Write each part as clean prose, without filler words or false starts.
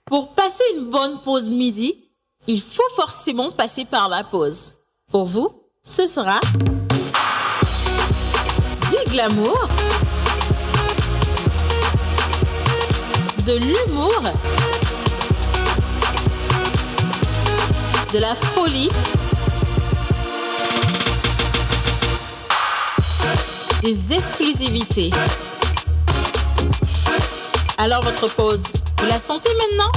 Pour passer une bonne pause midi, il faut forcément passer par la pause. Pour vous, ce sera du glamour, de l'humour, de la folie, des exclusivités. Alors votre pause, vous la sentez maintenant ?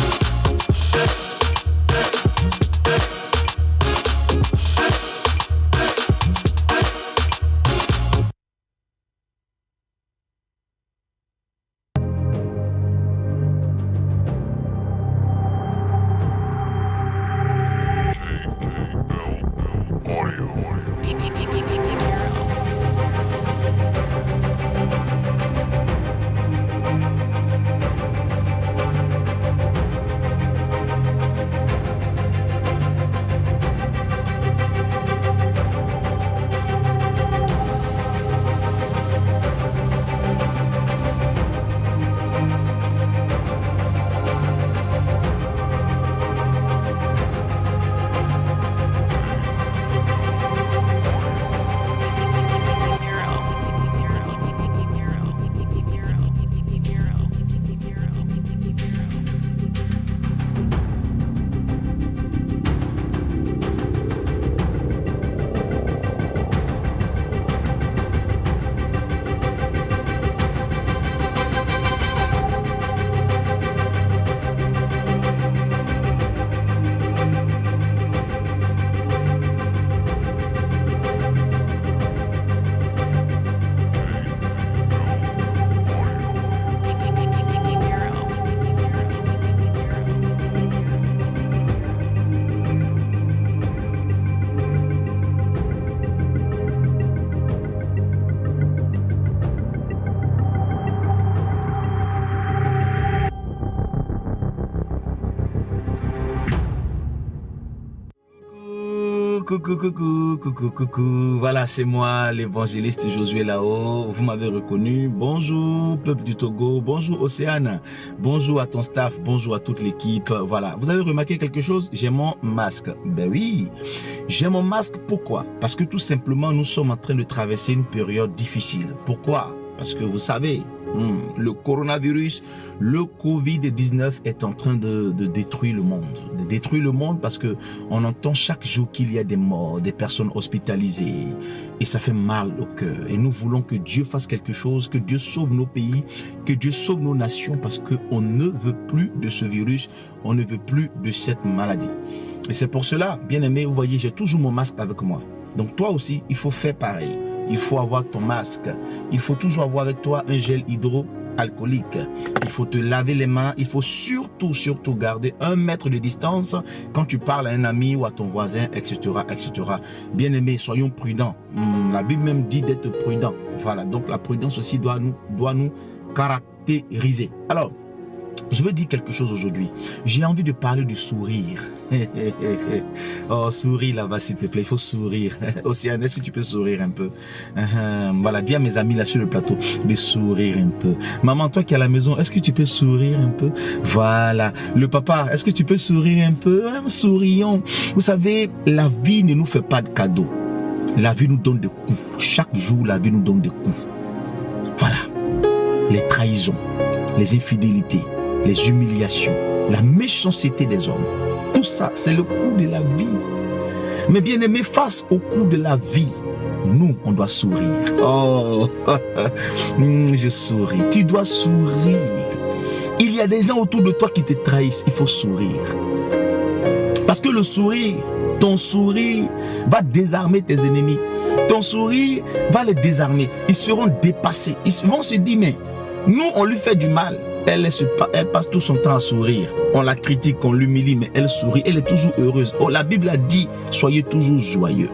Coucou. Voilà, c'est moi, l'évangéliste Josué Lao. Vous m'avez reconnu. Bonjour, peuple du Togo. Bonjour, Océane. Bonjour à ton staff. Bonjour à toute l'équipe. Voilà. Vous avez remarqué quelque chose? J'ai mon masque. Ben oui. J'ai mon masque. Pourquoi? Parce que tout simplement, nous sommes en train de traverser une période difficile. Pourquoi? Parce que vous savez, le coronavirus, le Covid-19 est en train de détruire le monde. De détruire le monde parce qu'on entend chaque jour qu'il y a des morts, des personnes hospitalisées. Et ça fait mal au cœur. Et nous voulons que Dieu fasse quelque chose, que Dieu sauve nos pays, que Dieu sauve nos nations parce qu'on ne veut plus de ce virus, on ne veut plus de cette maladie. Et c'est pour cela, bien aimé, vous voyez, j'ai toujours mon masque avec moi. Donc toi aussi, il faut faire pareil. Il faut avoir ton masque. Il faut toujours avoir avec toi un gel hydroalcoolique. Il faut te laver les mains. Il faut surtout garder 1 mètre de distance quand tu parles à un ami ou à ton voisin, etc. Bien aimé, soyons prudents. La Bible même dit d'être prudent. Voilà, donc la prudence aussi doit nous caractériser. Alors, je veux dire quelque chose aujourd'hui. J'ai envie de parler du sourire. Oh, souris là-bas s'il te plaît, il faut sourire. Océane, est-ce que tu peux sourire un peu? Voilà, dis à mes amis là sur le plateau de sourire un peu. Maman, toi qui es à la maison, est-ce que tu peux sourire un peu? Voilà. Le papa, est-ce que tu peux sourire un peu? Sourions. Vous savez, la vie ne nous fait pas de cadeaux. La vie nous donne des coups. Chaque jour, la vie nous donne des coups. Voilà. Les trahisons, les infidélités, les humiliations, la méchanceté des hommes. Tout ça, c'est le coup de la vie. Mais bien aimé, face au coup de la vie, nous, on doit sourire. Oh, je souris. Tu dois sourire. Il y a des gens autour de toi qui te trahissent. Il faut sourire. Parce que le sourire, ton sourire va désarmer tes ennemis. Ton sourire va les désarmer. Ils seront dépassés. Ils vont se dire, mais nous, on lui fait du mal. Elle passe tout son temps à sourire. On la critique, on l'humilie, mais elle sourit. Elle est toujours heureuse. Oh, la Bible a dit, soyez toujours joyeux.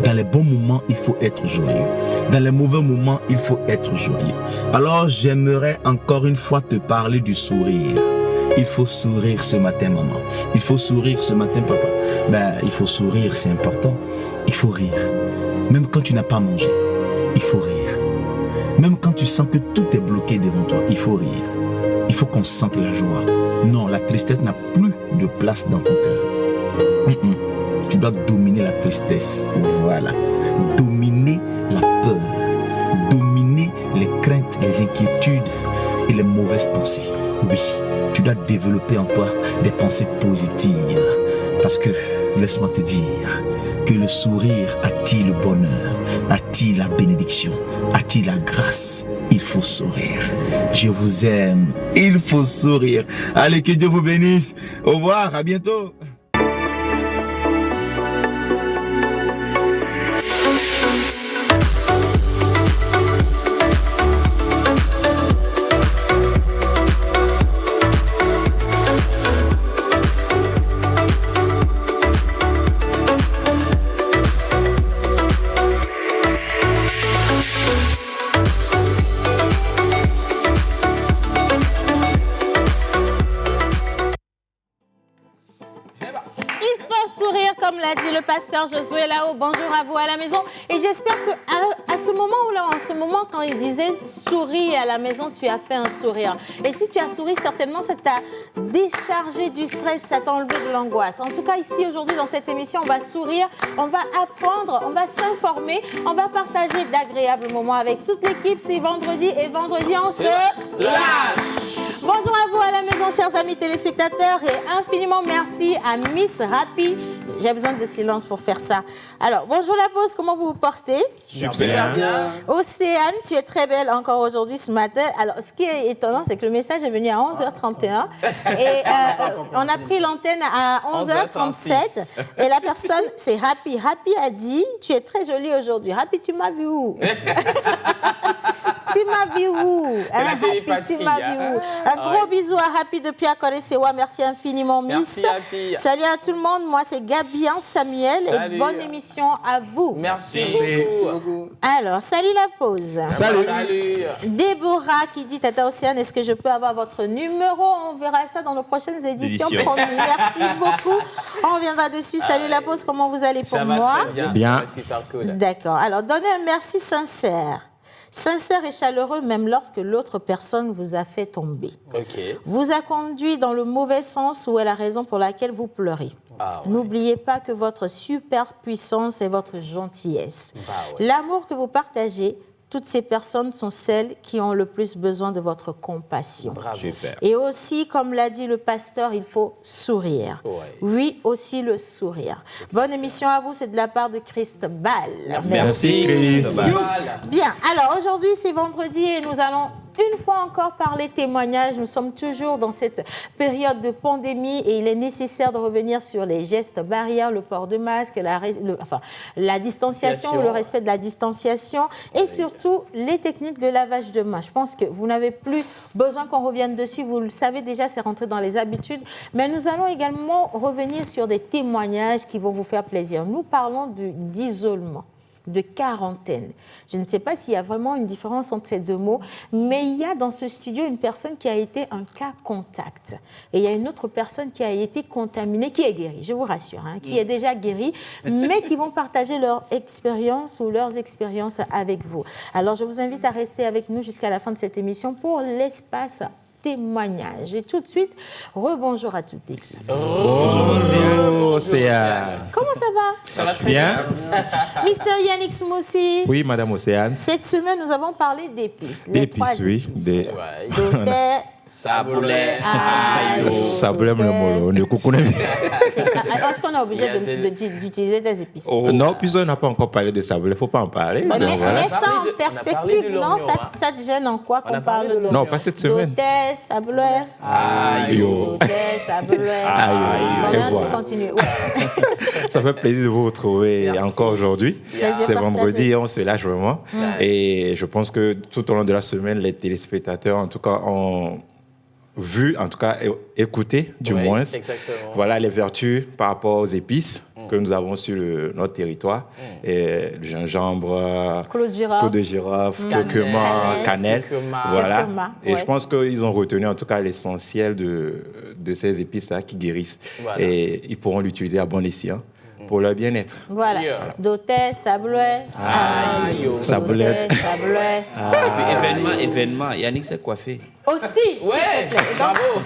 Dans les bons moments, il faut être joyeux. Dans les mauvais moments, il faut être joyeux. Alors, j'aimerais encore une fois te parler du sourire. Il faut sourire ce matin, maman. Il faut sourire ce matin, papa. Ben, il faut sourire, c'est important. Il faut rire. Même quand tu n'as pas mangé, il faut rire. Même quand tu sens que tout est bloqué devant toi, il faut rire. Il faut qu'on sente la joie. Non, la tristesse n'a plus de place dans ton cœur. Tu dois dominer la tristesse. Voilà. Dominer la peur. Dominer les craintes, les inquiétudes et les mauvaises pensées. Oui, tu dois développer en toi des pensées positives. Parce que, laisse-moi te dire, que le sourire attire le bonheur, attire la bénédiction, attire la grâce. Il faut sourire. Je vous aime. Il faut sourire. Allez, que Dieu vous bénisse. Au revoir, à bientôt. Pasteur Josué là-haut, bonjour à vous à la maison. Et j'espère que à ce moment-là, en ce moment, quand il disait souris à la maison, tu as fait un sourire. Et si tu as souri, certainement, ça t'a déchargé du stress, ça t'a enlevé de l'angoisse. En tout cas, ici, aujourd'hui, dans cette émission, on va sourire, on va apprendre, on va s'informer, on va partager d'agréables moments avec toute l'équipe. C'est vendredi et vendredi, on se lâche. Bonjour à vous à la maison, chers amis téléspectateurs, et infiniment merci à Miss Rapi. J'ai besoin de silence pour faire ça. Alors, bonjour la pause, comment vous vous portez? Super bien. Océane, tu es très belle encore aujourd'hui ce matin. Alors, ce qui est étonnant, c'est que le message est venu à 11h31 et on a pris l'antenne à 11h37 et la personne, c'est Happy. Happy a dit, tu es très jolie aujourd'hui. Happy, tu m'as vu où? Tu m'as vu où? Happy, tu m'as vu où? Un gros bisou à Happy depuis Akoresewa. Merci infiniment, Miss. Merci, Happy. Salut à tout le monde. Moi, c'est Gabian Samuel. Salut. Et bonne émission à vous. Merci beaucoup. Alors, salut la pause. Salut. Déborah qui dit, Tata Océane, est-ce que je peux avoir votre numéro? On verra ça dans nos prochaines éditions. Promis. Merci beaucoup. On reviendra dessus. Salut la pause. Comment vous allez pour moi? Bien. D'accord. Alors, donnez un merci sincère. Sincère et chaleureux, même lorsque l'autre personne vous a fait tomber. Vous a conduit dans le mauvais sens ou est la raison pour laquelle vous pleurez. N'oubliez pas que votre superpuissance est votre gentillesse. L'amour que vous partagez, toutes ces personnes sont celles qui ont le plus besoin de votre compassion. Super. Et aussi, comme l'a dit le pasteur, il faut sourire. Oui, aussi le sourire. Bonne émission à vous, c'est de la part de Christ Ball. Merci Christ. Bien, alors aujourd'hui c'est vendredi et nous allons une fois encore parler témoignage. Nous sommes toujours dans cette période de pandémie et il est nécessaire de revenir sur les gestes barrières, le port de masque, la distanciation, le respect de la distanciation et surtout les techniques de lavage de mains. Je pense que vous n'avez plus besoin qu'on revienne dessus, vous le savez déjà, c'est rentré dans les habitudes. Mais nous allons également revenir sur des témoignages qui vont vous faire plaisir. Nous parlons d'isolement, de quarantaine. Je ne sais pas s'il y a vraiment une différence entre ces deux mots, mais il y a dans ce studio une personne qui a été un cas contact. Et il y a une autre personne qui a été contaminée, qui est guérie, je vous rassure, qui est déjà guérie, mais qui vont partager leur expérience ou leurs expériences avec vous. Alors, je vous invite à rester avec nous jusqu'à la fin de cette émission pour l'espace témoignage. Et tout de suite, rebonjour à toute l'équipe. Bonjour Océane. Comment ça va? Ça va bien. Mister Yannick Smoussi. Oui, Madame Océane. Cette semaine, nous avons parlé d'épices. D'épices, oui. D'autres. Saboulé. Saboulé, mon le coucouné. Est-ce qu'on est obligé d'utiliser des épices? Non, puisqu'on n'a pas encore parlé de saboulé, il ne faut pas en parler. Mais ça en perspective, non? Ça te gêne en quoi qu'on parle de l'oignon? Non, pas cette semaine. D'autres, saboulé. Saboulé. Et voilà. Continue. Ça fait plaisir de vous retrouver encore aujourd'hui. C'est vendredi, on se lâche vraiment. Et je pense que tout au long de la semaine, les téléspectateurs, en tout cas, ont vu, en tout cas, écouté, du moins, voilà les vertus par rapport aux épices que nous avons sur notre territoire. Et le gingembre, clou de girofle, curcuma, cannelle. Voilà. Et je pense qu'ils ont retenu, en tout cas, l'essentiel de ces épices-là qui guérissent. Voilà. Et ils pourront l'utiliser à bon escient pour leur bien-être. Voilà. D'autet, Sablé. Sablette. Sablé. Événement. Yannick s'est coiffé. Aussi. Ouais, bravo.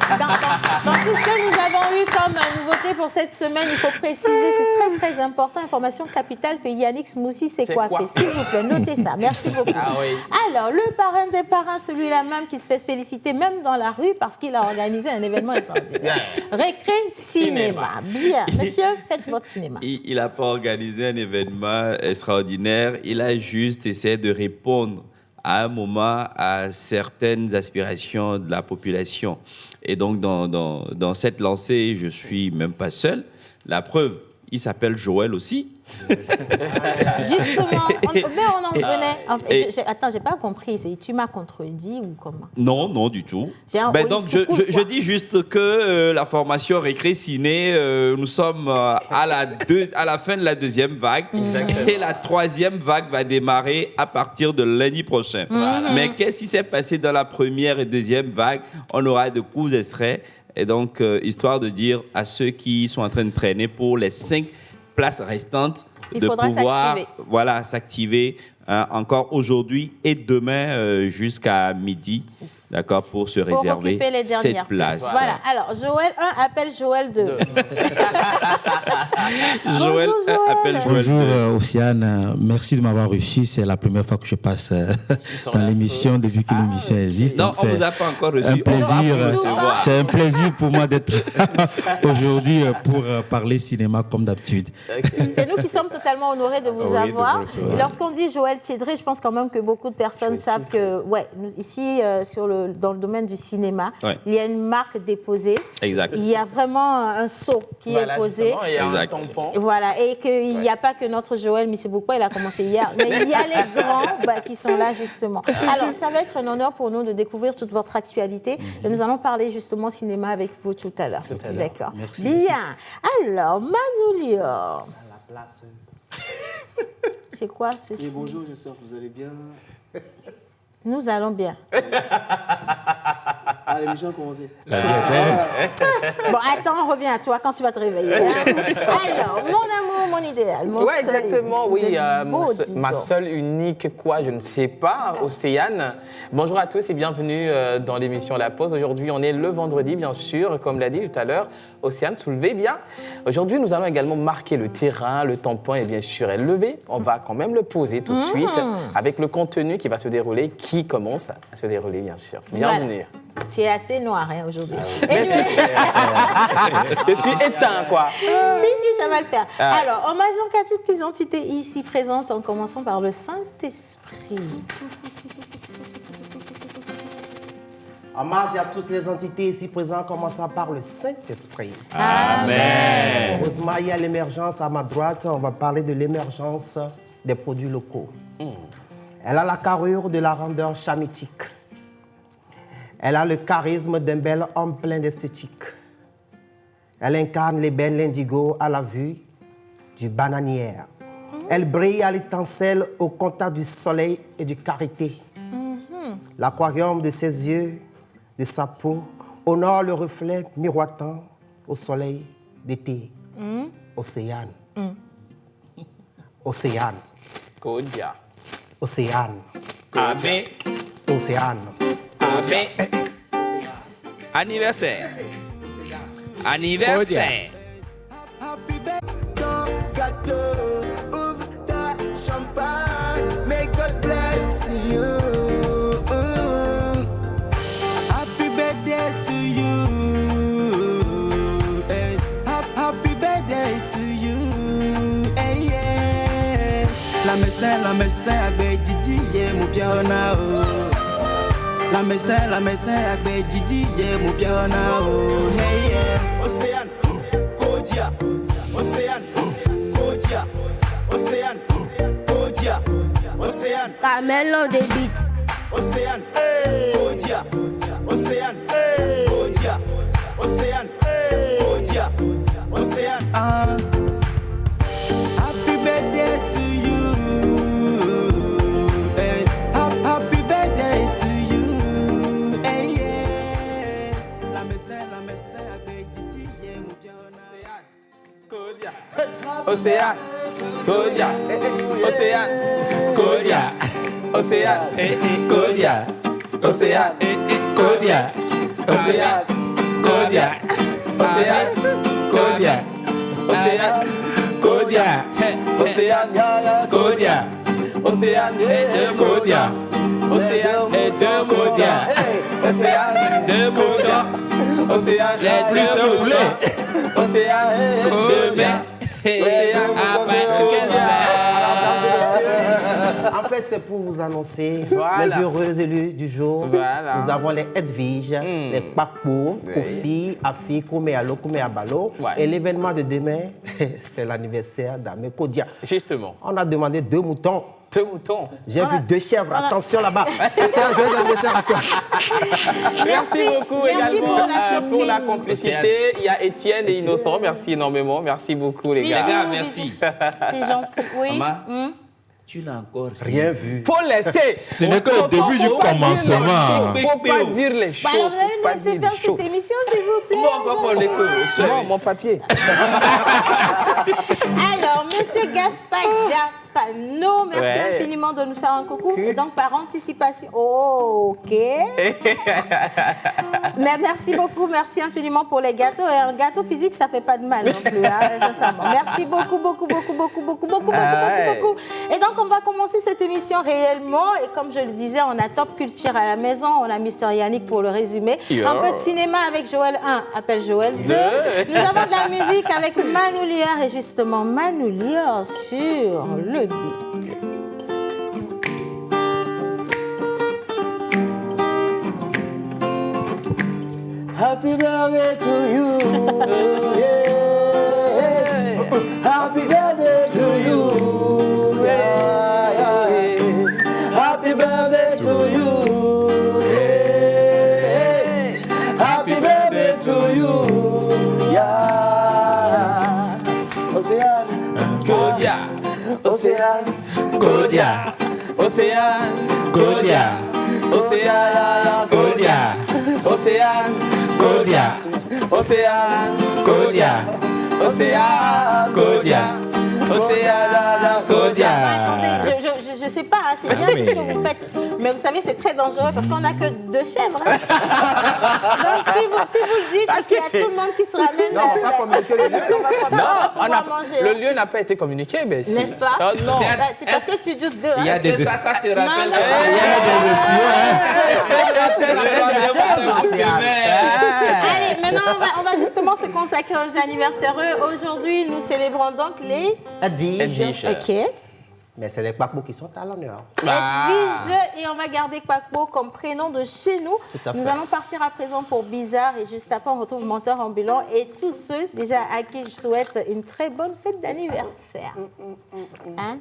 Dans tout ce que nous avons eu comme nouveauté pour cette semaine, il faut préciser, c'est très très important, information capitale, que Yannick Smoussi s'est coiffé. S'il vous plaît, notez ça. Merci beaucoup. Ah oui. Alors, le parrain des parrains, celui-là même qui se fait féliciter même dans la rue parce qu'il a organisé un événement extraordinaire. Récré cinéma. Bien. Monsieur, faites votre cinéma. Il n'a pas organisé un événement extraordinaire. Il a juste essayé de répondre à un moment à certaines aspirations de la population. Et donc, dans cette lancée, je ne suis même pas seul. La preuve, il s'appelle Joël aussi. Justement, on en venait. Attends, j'ai pas compris. Tu m'as contredit ou comment? Non, du tout. Donc, je dis juste que la formation Récré Ciné, nous sommes à la fin de la deuxième vague. Et la troisième vague va démarrer à partir de lundi prochain. Mais qu'est-ce qui s'est passé dans la première et deuxième vague? On aura de courts extraits. Et donc, histoire de dire à ceux qui sont en train de traîner pour les 5 places restantes de pouvoir s'activer encore aujourd'hui et demain jusqu'à midi, d'accord, pour se réserver cette place. Voilà. Alors, Joël 1 appelle Joël 2. Joël appelle Joël 2. Bonjour Océane, merci de m'avoir reçu. C'est la première fois que je passe dans l'émission depuis que l'émission existe. Non, on ne vous a pas encore reçu. C'est un plaisir pour moi d'être aujourd'hui pour parler cinéma comme d'habitude. C'est nous qui sommes totalement honorés de vous avoir. Lorsqu'on dit Joël Thiédré, je pense quand même que beaucoup de personnes savent que, ici, dans le domaine du cinéma, il y a une marque déposée. Exact. Il y a vraiment un sceau qui est posé. Il y a un tampon. Voilà, et qu'il n'y a pas que notre Joël, mais c'est pourquoi il a commencé hier. Mais il y a les grands qui sont là, justement. Alors, ça va être un honneur pour nous de découvrir toute votre actualité. Et nous allons parler justement cinéma avec vous tout à l'heure. D'accord. Merci. Bien. Alors, Manoulio. À la place. C'est quoi ceci? Et bonjour, j'espère que vous allez bien. Nous allons bien. Allez, l'émission a commencé. Bon, attends, on revient à toi quand tu vas te réveiller. Alors, mon amour, mon idéal. Oui, exactement, oui. Ma seule, unique, je ne sais pas, Océane. Bonjour à tous et bienvenue dans l'émission La Pause. Aujourd'hui, on est le vendredi, bien sûr, comme l'a dit tout à l'heure. Océane, soulevez bien. Aujourd'hui, nous allons également marquer le terrain, le tampon est bien sûr élevé. On va quand même le poser tout de suite avec le contenu qui va se dérouler, qui commence à se dérouler, bien sûr. Bienvenue. Voilà. Tu es assez noir aujourd'hui. Merci. Je suis éteint, quoi. Si, ça va le faire. Alors, hommage donc à toutes les entités ici présentes, en commençant par le Saint-Esprit. Hommage à toutes les entités ici présentes, en commençant par le Saint-Esprit. Amen. Heureusement, il y a l'émergence à ma droite. On va parler de l'émergence des produits locaux. Elle a la carrure de la rondeur chamitique. Elle a le charisme d'un bel homme plein d'esthétique. Elle incarne l'ébène, l'indigo à la vue du bananière. Elle brille à l'étincelle au contact du soleil et du karité. L'aquarium de ses yeux, de sa peau, honore le reflet miroitant au soleil d'été. Océane. Océane. Kodia. Océane. Amen. Océane. Amen. Anniversaire. Anniversaire. Happy birthday, gâteau, ouvre ta champagne, may God bless you. Happy birthday to you. Hey. Happy birthday to you. Hey, yeah. La médecin avec Didi, yeah, mon bien na oh. La médecin avec Didi, yeah, mon bien na oh. Hey, yeah. Océane, Kodia. Océane, Kodia. Océane, Kodia. Océane. Camelon des beats. Océane, Kodia. Océane, Kodia. Océane, Kodia. Océane. Happy birthday to you. Hey. Happy birthday to you. Hey, yeah. La médecin avec Didi, yeah, mon bien. Kodia. Océane. Kodia. Océane. Kodia. Océane. Kodia. Océane. Kodia. Océane. Kodia. Océane. Kodia. Océane. Kodia. Océane. Kodia. Océane. Kodia. Océane. Kodia. Océane. Kodia. Océane. Les plus foulés. Océane. Kodia. En fait, c'est pour vous annoncer les heureux élus du jour. Voilà. Nous avons les Edwige, les Kpakpo, Kofi, Afi, Komealo, Komeabalo. Et l'événement de demain, c'est l'anniversaire d'Amé Kodia. Justement. On a demandé 2 moutons. 2 moutons. J'ai vu 2 chèvres. Attention là-bas. C'est un joyeux anniversaire à toi. Merci beaucoup également pour la complicité. Il y a Étienne et Innocent. Merci énormément. Merci beaucoup les gars. Les gars, merci. C'est gentil. Oui. Maman, tu n'as encore rien vu. Faut laisser. Ce n'est que le début du commencement. Faut pas dire les choses. Alors, vous allez me laisser faire cette émission, s'il vous plaît. Non, mon papier. Alors, monsieur Gaspard Diapano, merci infiniment de nous faire un coucou. Et donc, par anticipation. Oh, ok. Mais merci beaucoup, merci infiniment pour les gâteaux. Et un gâteau physique, ça ne fait pas de mal non plus. Hein, sincèrement. Merci beaucoup. Et donc, on va commencer cette émission réellement. Et comme je le disais, on a Top Culture à la maison. On a Mister Yannick pour le résumé. Un peu de cinéma avec Joël 1, appelle Joël 2. Nous avons de la musique avec Manu Lier. Et justement, Manu Lier sur le beat. Happy birthday to you. Yeah. Happy birthday to you. Yeah. Happy birthday to you. Yeah. Happy birthday to you. Yeah. Océane. Kodia. Océane. Kodia. Océane. Kodia. Océane. Kodia. Océane. Kodia. Océane. Kodia. Océane. Kodia. Océane. Kodia. Attendez, je sais pas, hein, c'est bien ce que vous faites. Mais vous savez, c'est très dangereux parce qu'on n'a que 2 chèvres. Hein. Donc, si vous le dites, parce qu'il y a tout le monde qui se ramène. Non, on va pas communiquer le lieu. Le lieu n'a pas été communiqué, mais n'est-ce pas? Non. C'est parce que tu doutes d'eux. Il y a des ça te rappelle? Allez, maintenant, on va justement se consacrer aux anniversaires. Aujourd'hui, nous célébrons donc les Edwige. Ok. Mais c'est les Kpakpo qui sont à l'honneur. Edwige, et on va garder Kpakpo comme prénom de chez nous. Nous allons partir à présent pour Bizarre et juste après on retrouve Menteur Ambulant et tous ceux déjà à qui je souhaite une très bonne fête d'anniversaire. Hein?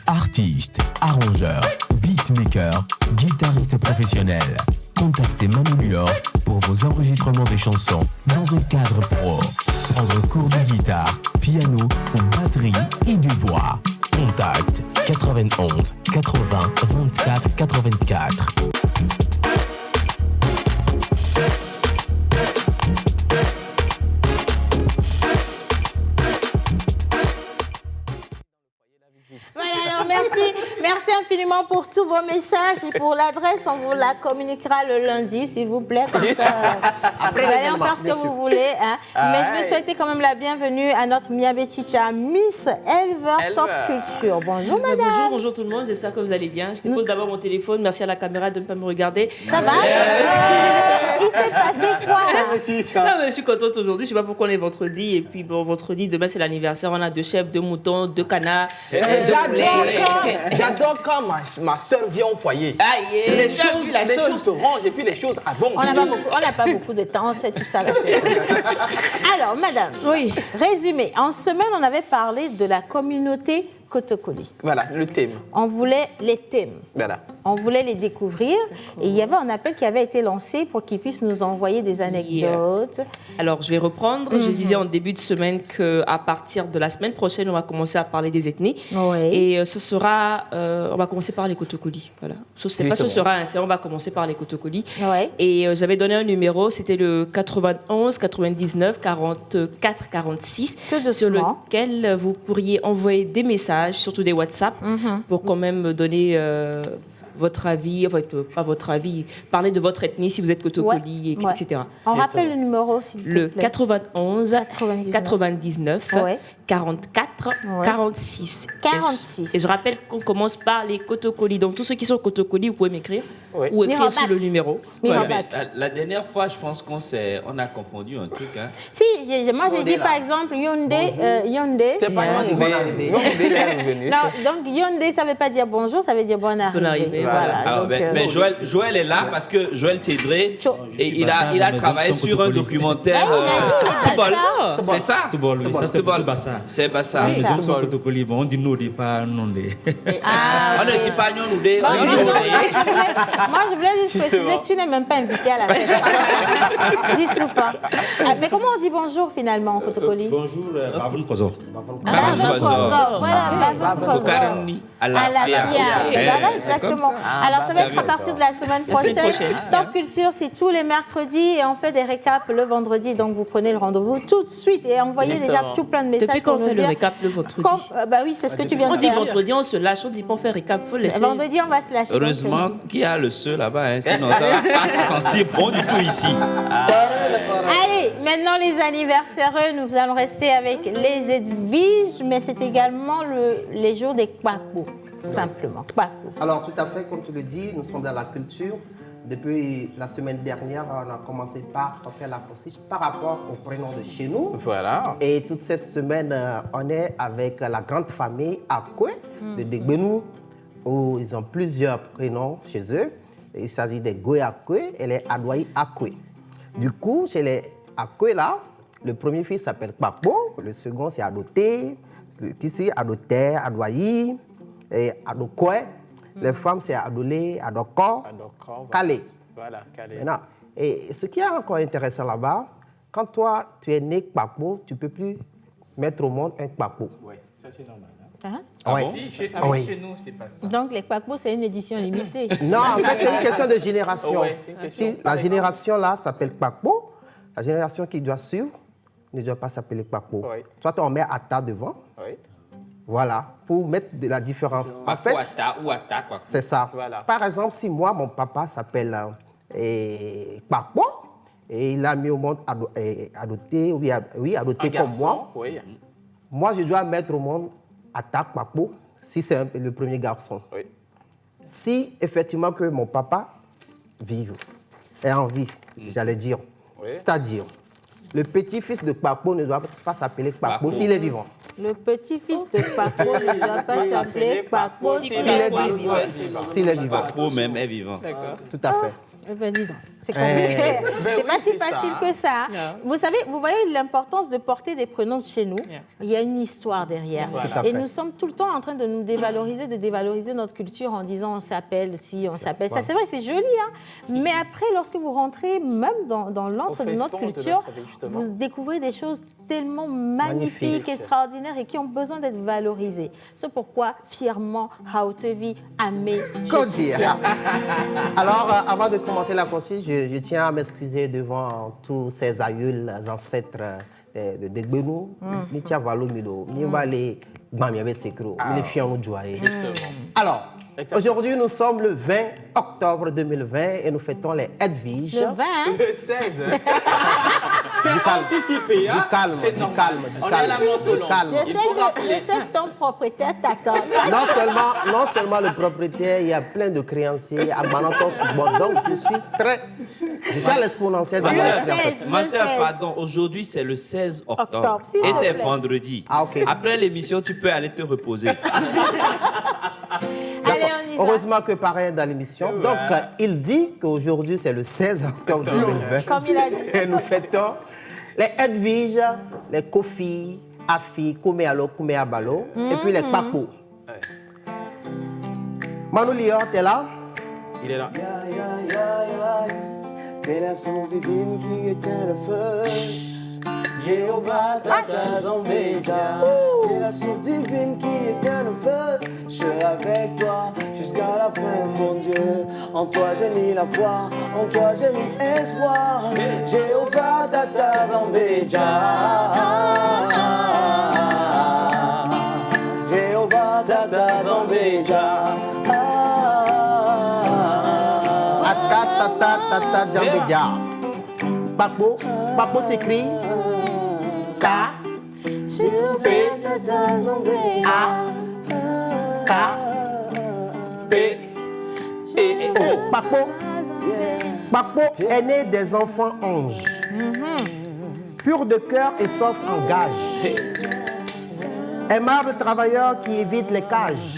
Artiste, arrangeur, beatmaker, guitariste professionnel. Contactez Manu Lior pour vos enregistrements de chansons dans un cadre pro. Prendre cours de guitare, piano ou batterie et de voix. Contact 91 80 24 84. Voilà, alors merci infiniment pour tous vos messages et pour l'adresse, on vous la communiquera le lundi, s'il vous plaît, comme ça, vous allez en faire ce que vous voulez. Hein. Mais je veux souhaiter quand même la bienvenue à notre Miabeticha, Miss Elver Top Culture. Bonjour madame. Bonjour tout le monde, j'espère que vous allez bien. Je dépose d'abord mon téléphone, merci à la caméra de ne pas me regarder. Ça va Il s'est passé quoi? appétit. Non, mais je suis contente aujourd'hui. Je sais pas pourquoi on est vendredi. Et puis, bon, vendredi, demain, c'est l'anniversaire. On a 2 chèvres, 2 moutons, 2 canards. J'adore quand ma soeur vient au foyer. Les choses se rangent et puis les choses avancent. On n'a pas beaucoup de temps, on sait tout ça. Là, alors, madame, résumé. En semaine, on avait parlé de la communauté Kotokoli. Voilà, le thème. On voulait les thèmes. Voilà. On voulait les découvrir. Et il y avait un appel qui avait été lancé pour qu'ils puissent nous envoyer des anecdotes. Alors, je vais reprendre. Je disais en début de semaine qu'à partir de la semaine prochaine, on va commencer à parler des ethnies. Et ce sera... on va commencer par les Kotokoli. Voilà. C'est pas ce sera, on va commencer par les Kotokoli. Et j'avais donné un numéro, c'était le 91 99 44 46, sur lequel vous pourriez envoyer des messages, surtout des WhatsApp, pour quand même me donner votre avis, pas votre avis, parler de votre ethnie, si vous êtes Kotokoli, etc. On rappelle le numéro, s'il vous plaît. Le 91 99 44 46. 46. Et je rappelle qu'on commence par les Kotokoli. Donc, tous ceux qui sont Kotokoli, vous pouvez m'écrire ou écrire sur le numéro. La dernière fois, je pense qu'on a confondu un truc. Hein. Si, moi j'ai dit par exemple Yondé. C'est pas Yondé. Non, donc Yondé, ça ne veut pas dire bonjour, ça veut dire bonne arrivée. Voilà. Mais Joël est là parce que Joël Tédré, et il a travaillé sur un documentaire. Toubol. C'est ça? Toubol, oui, ça c'est Bassa. C'est Bassa. Les autres sont Kotokoli, bon, on dit Nodé, pas Nondé. On ne dit pas Nondé. Moi, je voulais juste préciser que tu n'es même pas invité à la fête. Dis tout pas. Mais comment on dit bonjour finalement en Kotokoli? Bonjour, Bavun Kozo. Bavun Kozo. Voilà, Bavun Kozo. À la Voilà, exactement. Alors, ça va être à partir de la semaine prochaine. Top Culture, c'est tous les mercredis et on fait des récaps le vendredi. Donc, vous prenez le rendez-vous tout de suite et envoyez déjà tout plein de messages. Depuis quand on fait le récap le vendredi? Bah oui, c'est ce que tu viens de dire. On dit vendredi, on se lâche, on dit pas on fait récap, faut laisser. Vendredi, on va se lâcher. Heureusement qu'il y a le seul là-bas, hein, sinon ça va pas se sentir bon du tout ici. Allez, maintenant les anniversaires, nous allons rester avec les Edviges, mais c'est également les jours des Kpakpo. Simplement. Alors, tout à fait, comme tu le dis, nous sommes dans la culture. Depuis la semaine dernière, on a commencé par faire la procédure par rapport au prénom de chez nous. Voilà. Et toute cette semaine, on est avec la grande famille Akwe de Degbenou, où ils ont plusieurs prénoms chez eux. Il s'agit des Goé Akwe et les Adouaï Akwe. Du coup, chez les Akwe là, le premier fils s'appelle Kpakpo, le second c'est Adoté, ici Adoté, Adouaï. Et Adokwe, les femmes c'est Adolé, Adoko, Kalé. Voilà, Kalé. Maintenant, et ce qui est encore intéressant là-bas, quand toi tu es né Kpakpo, tu ne peux plus mettre au monde un Kpakpo. Oui, ça c'est normal. Hein? Si, chez nous, c'est pas ça. Donc les Kpakpo, c'est une édition limitée. Non, en fait, c'est une question de génération. Si la génération là s'appelle Kpakpo, la génération qui doit suivre ne doit pas s'appeler Kpakpo. Soit on met Ata devant. Voilà, pour mettre de la différence. En fait, c'est ça. Voilà. Par exemple, si moi, mon papa s'appelle Kpakpo, et il a mis au monde Adoté, Adoté comme moi, moi, je dois mettre au monde Ata Kpakpo, si c'est le premier garçon. Si, effectivement, que mon papa est en vie, j'allais dire, c'est-à-dire, le petit-fils de Kpakpo ne doit pas s'appeler Kpakpo s'il est vivant. Le petit-fils de Kpakpo ne doit pas s'appeler Kpakpo s'il est vivant. S'il est vivant. Kpakpo même est vivant. Tout à fait. Dis donc, c'est compliqué. C'est pas si facile que ça. Vous savez, vous voyez l'importance de porter des prénoms de chez nous. Il y a une histoire derrière. Et nous sommes tout le temps en train de nous dévaloriser, de dévaloriser notre culture en disant on s'appelle ci, on s'appelle ça. C'est vrai, c'est joli, hein. Mais après, lorsque vous rentrez même dans l'antre de notre culture, vous découvrez des choses tellement magnifiques, extraordinaires et qui ont besoin d'être valorisées. C'est pourquoi, fièrement, Haotevi, Amé, Alors, avant de commencer la procédure, je tiens à m'excuser devant tous ces aïeuls, ancêtres de Degbenou. Alors, aujourd'hui, nous sommes le 20 octobre 2020 et nous fêtons les Edviges. Le 20 Le 16. anticipé. Hein? calme. On est à la montolon. Je sais que ton propriétaire t'attend. Non seulement le propriétaire, il y a plein de créanciers à Manatos. Donc, je suis à l'exponentielle de l'esprit. Matin, pardon, aujourd'hui c'est le 16 octobre. Et c'est vendredi. Après l'émission, tu peux aller te reposer. Allez, on y va. Heureusement que pareil dans l'émission. Ouais. Donc, il dit qu'aujourd'hui, c'est le 16 octobre 2020. Comme il a dit. Et nous fêtons les Edwige, les Kofi, Afi, Kouméalo, Kouméabalo, et puis les Papo. Ouais. Manu Lior, t'es là? Il est là. T'es la source divine qui éteint le feu. Jéhovah, Tata Zambéja. T'es la source divine qui éteint le feu. Je suis avec toi jusqu'à la fin, mon Dieu. En toi j'ai mis la foi, en toi j'ai mis espoir. Jéhovah, Tata Zambéja. Jéhovah, Tata Zambéja. Tata Zambéja. Papo s'écrit K P A K P et O. Papo est né des enfants anges, pur de cœur et sauf en gage, aimable travailleur qui évite les cages,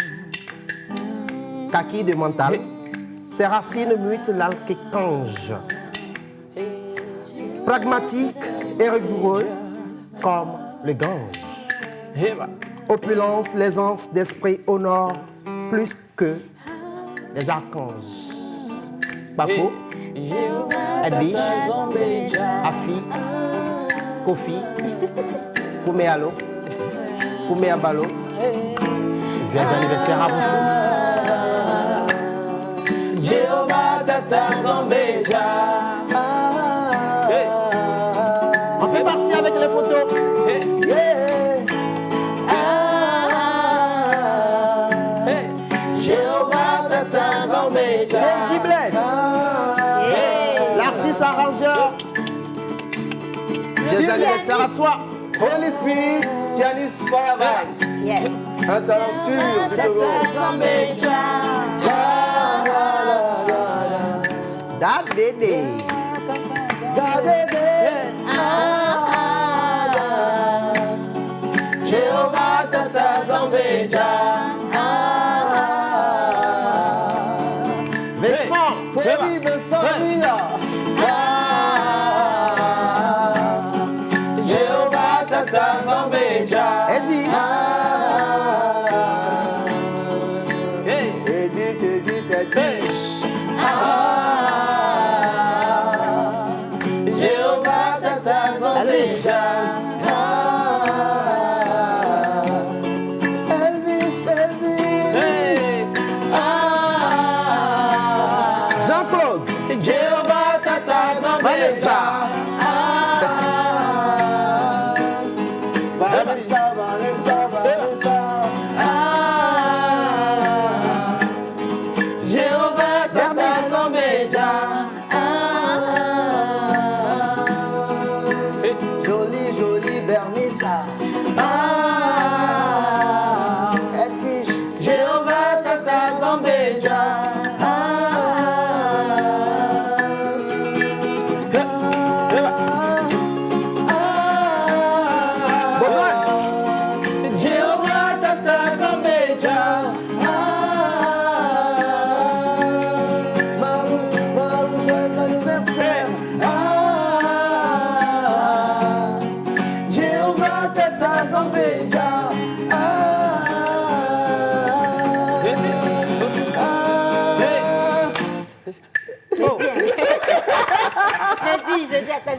kaki de mental, ses racines mutent l'alkécange, pragmatique et rigoureux comme le Gange. Opulence, l'aisance d'esprit honore plus que les archanges. Papo, Edwige, Afi, Kofi, Kouméalo, Kouméabalo. Joyeux anniversaire à vous tous. Jéhovah, Tata Zambéja. On peut partir avec les photos. Jéhovah, Tata Zambéja. David Bless. L'artiste arrangeur. Joyeux anniversaire à toi. Holy Spirit, pianiste Fire Vibes. Yes. Un talent sûr du Togo. Dadédé. Jéhovah, Tata Zambéja. Vincent Lila. Jéhovah, Tata Zambéja. Edith. Jéhovah, Tata Zambéja. Elvis. Jean-Claude. Jéhovah, Tata Zambéja. Vanessa. Jéhovah, Tata Zambéja. Jolie Bernissa. Edwige. Jéhovah, Tata Zambéja. Jéhovah, Tata Zambéja. Marou, joyeux anniversaire. Jéhovah, Tata Zambéja.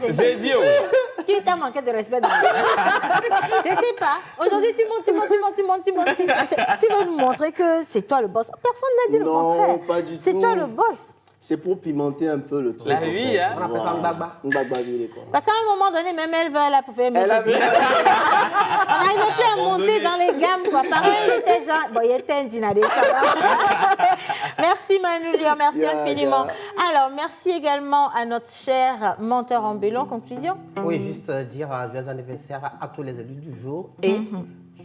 J'ai dit, qui t'a manqué de respect? Je sais pas. Aujourd'hui, tu montes. Tu veux nous montrer que c'est toi le boss. Personne n'a dit le contraire. Non, pas du tout. C'est toi le boss. C'est pour pimenter un peu le truc. La vie, hein. On appelle ça Mbagba. Mbagba, quoi. Parce qu'à un moment donné, même elle pouvait mettre. On n'arrivait plus à monter dans les gammes, quoi. Pareil, il était genre. Bon, il était un dîner. Merci Merci Manu Lior, merci infiniment. Alors, merci également à notre cher menteur ambulant. Conclusion? Oui, juste dire joyeux anniversaire à tous les élus du jour et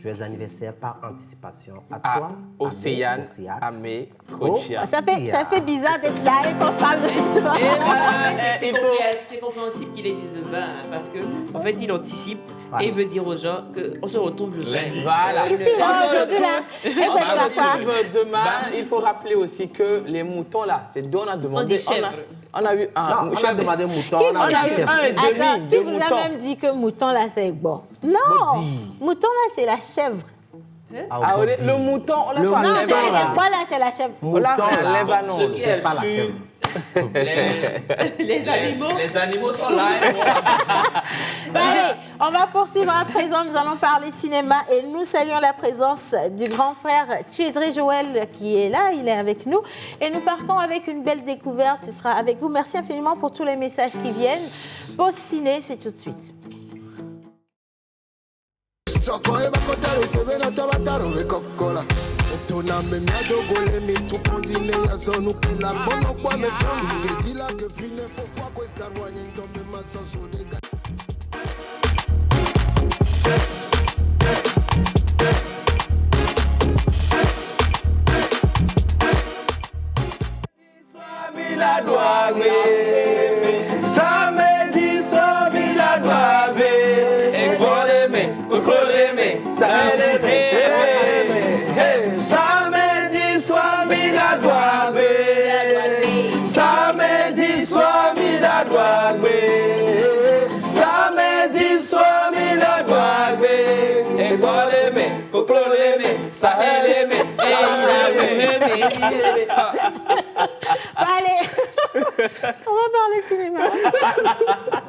joyeux anniversaire par anticipation à toi, Océane, Amé, Kodia. Ça fait bizarre d'être là et qu'on parle de toi. C'est compréhensible qu'il ait 19 ans, hein, parce qu'en fait, il anticipe et il veut dire aux gens qu'on se retrouve le lundi. Voilà. Aujourd'hui, là. Demain, il faut rappeler aussi que les moutons, là, c'est d'où on a demandé. On dit chèvre. On a eu un. On a demandé mouton, on a eu un et demi. Attends, qui vous a même dit que mouton, là, c'est bon? Non! Mouton, là, c'est la chèvre. Le mouton, on l'a sur la lèvre. Non, quoi, là, c'est la chèvre? On l'a sur la lèvre, non. C'est pas la chèvre. Les animaux sont là. Allez, on va poursuivre à présent. Nous allons parler cinéma et nous saluons la présence du grand frère Tchedré Joël qui est là, il est avec nous. Et nous partons avec une belle découverte, ce sera avec vous. Merci infiniment pour tous les messages qui viennent. Pause ciné, c'est tout de suite. Samedi soir, Mila Douabe. Samedi soir, Mila Douabe. Samedi soir, Mila Douabe. Et Boleme, Kokoleme, Saheleme, Allez, on va parler cinéma.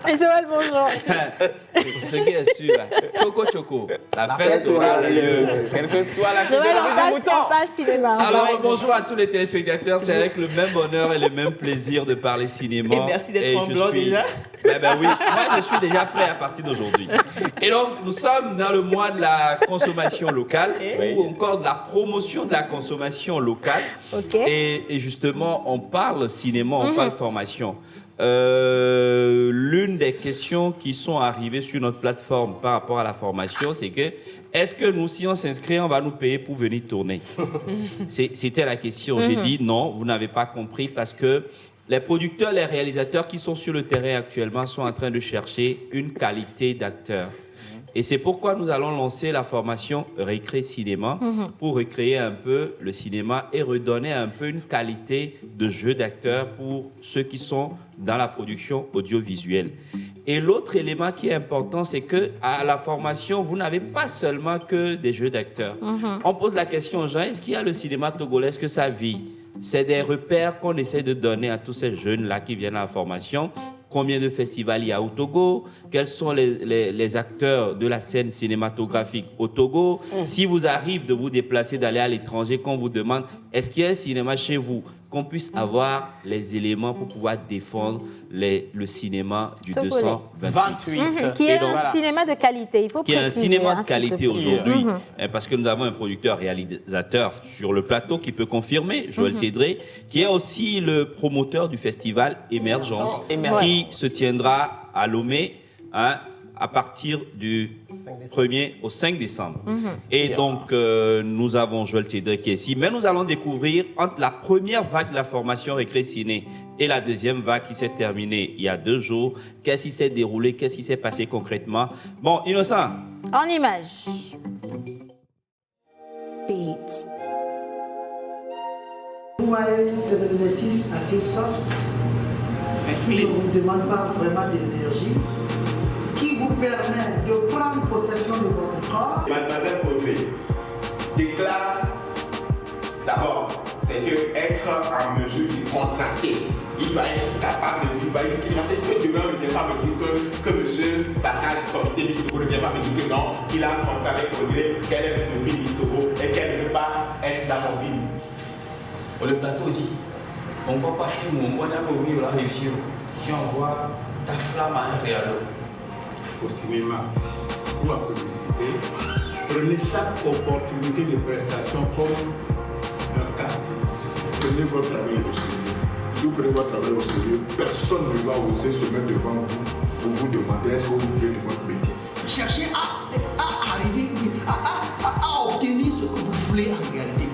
Et Joël, bonjour. Ce qui est sûr, Choco Choco, la fête aura lieu. Quelle que soit la Joël, on parle cinéma. Alors, bonjour à tous les téléspectateurs. C'est avec le même honneur et le même plaisir de parler cinéma. Et merci d'être en blanc déjà. Ben oui, moi je suis déjà prêt à partir d'aujourd'hui. Et donc, nous sommes dans le mois de la consommation locale, ou encore de la promotion de la consommation locale. Okay. Et justement, on parle cinéma, on parle formation. L'une des questions qui sont arrivées sur notre plateforme par rapport à la formation, c'est que est-ce que nous, si on s'inscrit, on va nous payer pour venir tourner? C'était la question. J'ai dit non, vous n'avez pas compris parce que les producteurs, les réalisateurs qui sont sur le terrain actuellement sont en train de chercher une qualité d'acteur. Et c'est pourquoi nous allons lancer la formation Récré Cinéma pour recréer un peu le cinéma et redonner un peu une qualité de jeu d'acteur pour ceux qui sont dans la production audiovisuelle. Et l'autre élément qui est important, c'est que à la formation, vous n'avez pas seulement que des jeux d'acteurs. On pose la question aux gens, est-ce qu'il y a le cinéma togolais, est-ce que ça vit? C'est des repères qu'on essaie de donner à tous ces jeunes-là qui viennent à la formation. Combien de festivals il y a au Togo? Quels sont les acteurs de la scène cinématographique au Togo? Si vous arrive de vous déplacer, d'aller à l'étranger, qu'on vous demande est-ce qu'il y a un cinéma chez vous? Qu'on puisse avoir les éléments pour pouvoir défendre le cinéma du Togolais. 228. Qui est un cinéma de qualité, il faut préciser. Qui est un cinéma de qualité aujourd'hui, parce que nous avons un producteur-réalisateur sur le plateau qui peut confirmer, Joël Thédré, qui est aussi le promoteur du festival Émergence, qui se tiendra à Lomé, à partir du 1er au 5 décembre. Et donc, nous avons Joël Thédré qui est ici. Mais nous allons découvrir, entre la première vague de la formation Récré Ciné et la deuxième vague qui s'est terminée il y a 2 jours, qu'est-ce qui s'est déroulé, qu'est-ce qui s'est passé concrètement. Bon, Innocent. En image. Beats. Vous voyez, c'est des exercices assez soft, qui ne vous demandent pas vraiment d'énergie, qui vous permet de prendre possession de votre corps. Mademoiselle Audrey déclare d'abord, c'est que être en mesure de contracter. Il doit être capable de dire, c'est que demain ne vient pas me dire que monsieur Bakar, le comité Mistogo, ne vient pas me dire que non, qu'il a un contrat avec Audrey, qu'elle est une fille Mistogo et qu'elle ne peut pas être dans mon film. Le plateau dit, on ne voit pas film, on voit d'abord oui, on l'a réussi. Tu envoies ta flamme à un réalo. Au cinéma ou à publicité, prenez chaque opportunité de prestation comme un casting. prenez votre travail au sérieux. Si vous prenez votre travail au sérieux, personne ne va oser se mettre devant vous pour vous demander est-ce que vous voulez de votre métier. Cherchez à arriver, à obtenir ce que vous voulez en réalité.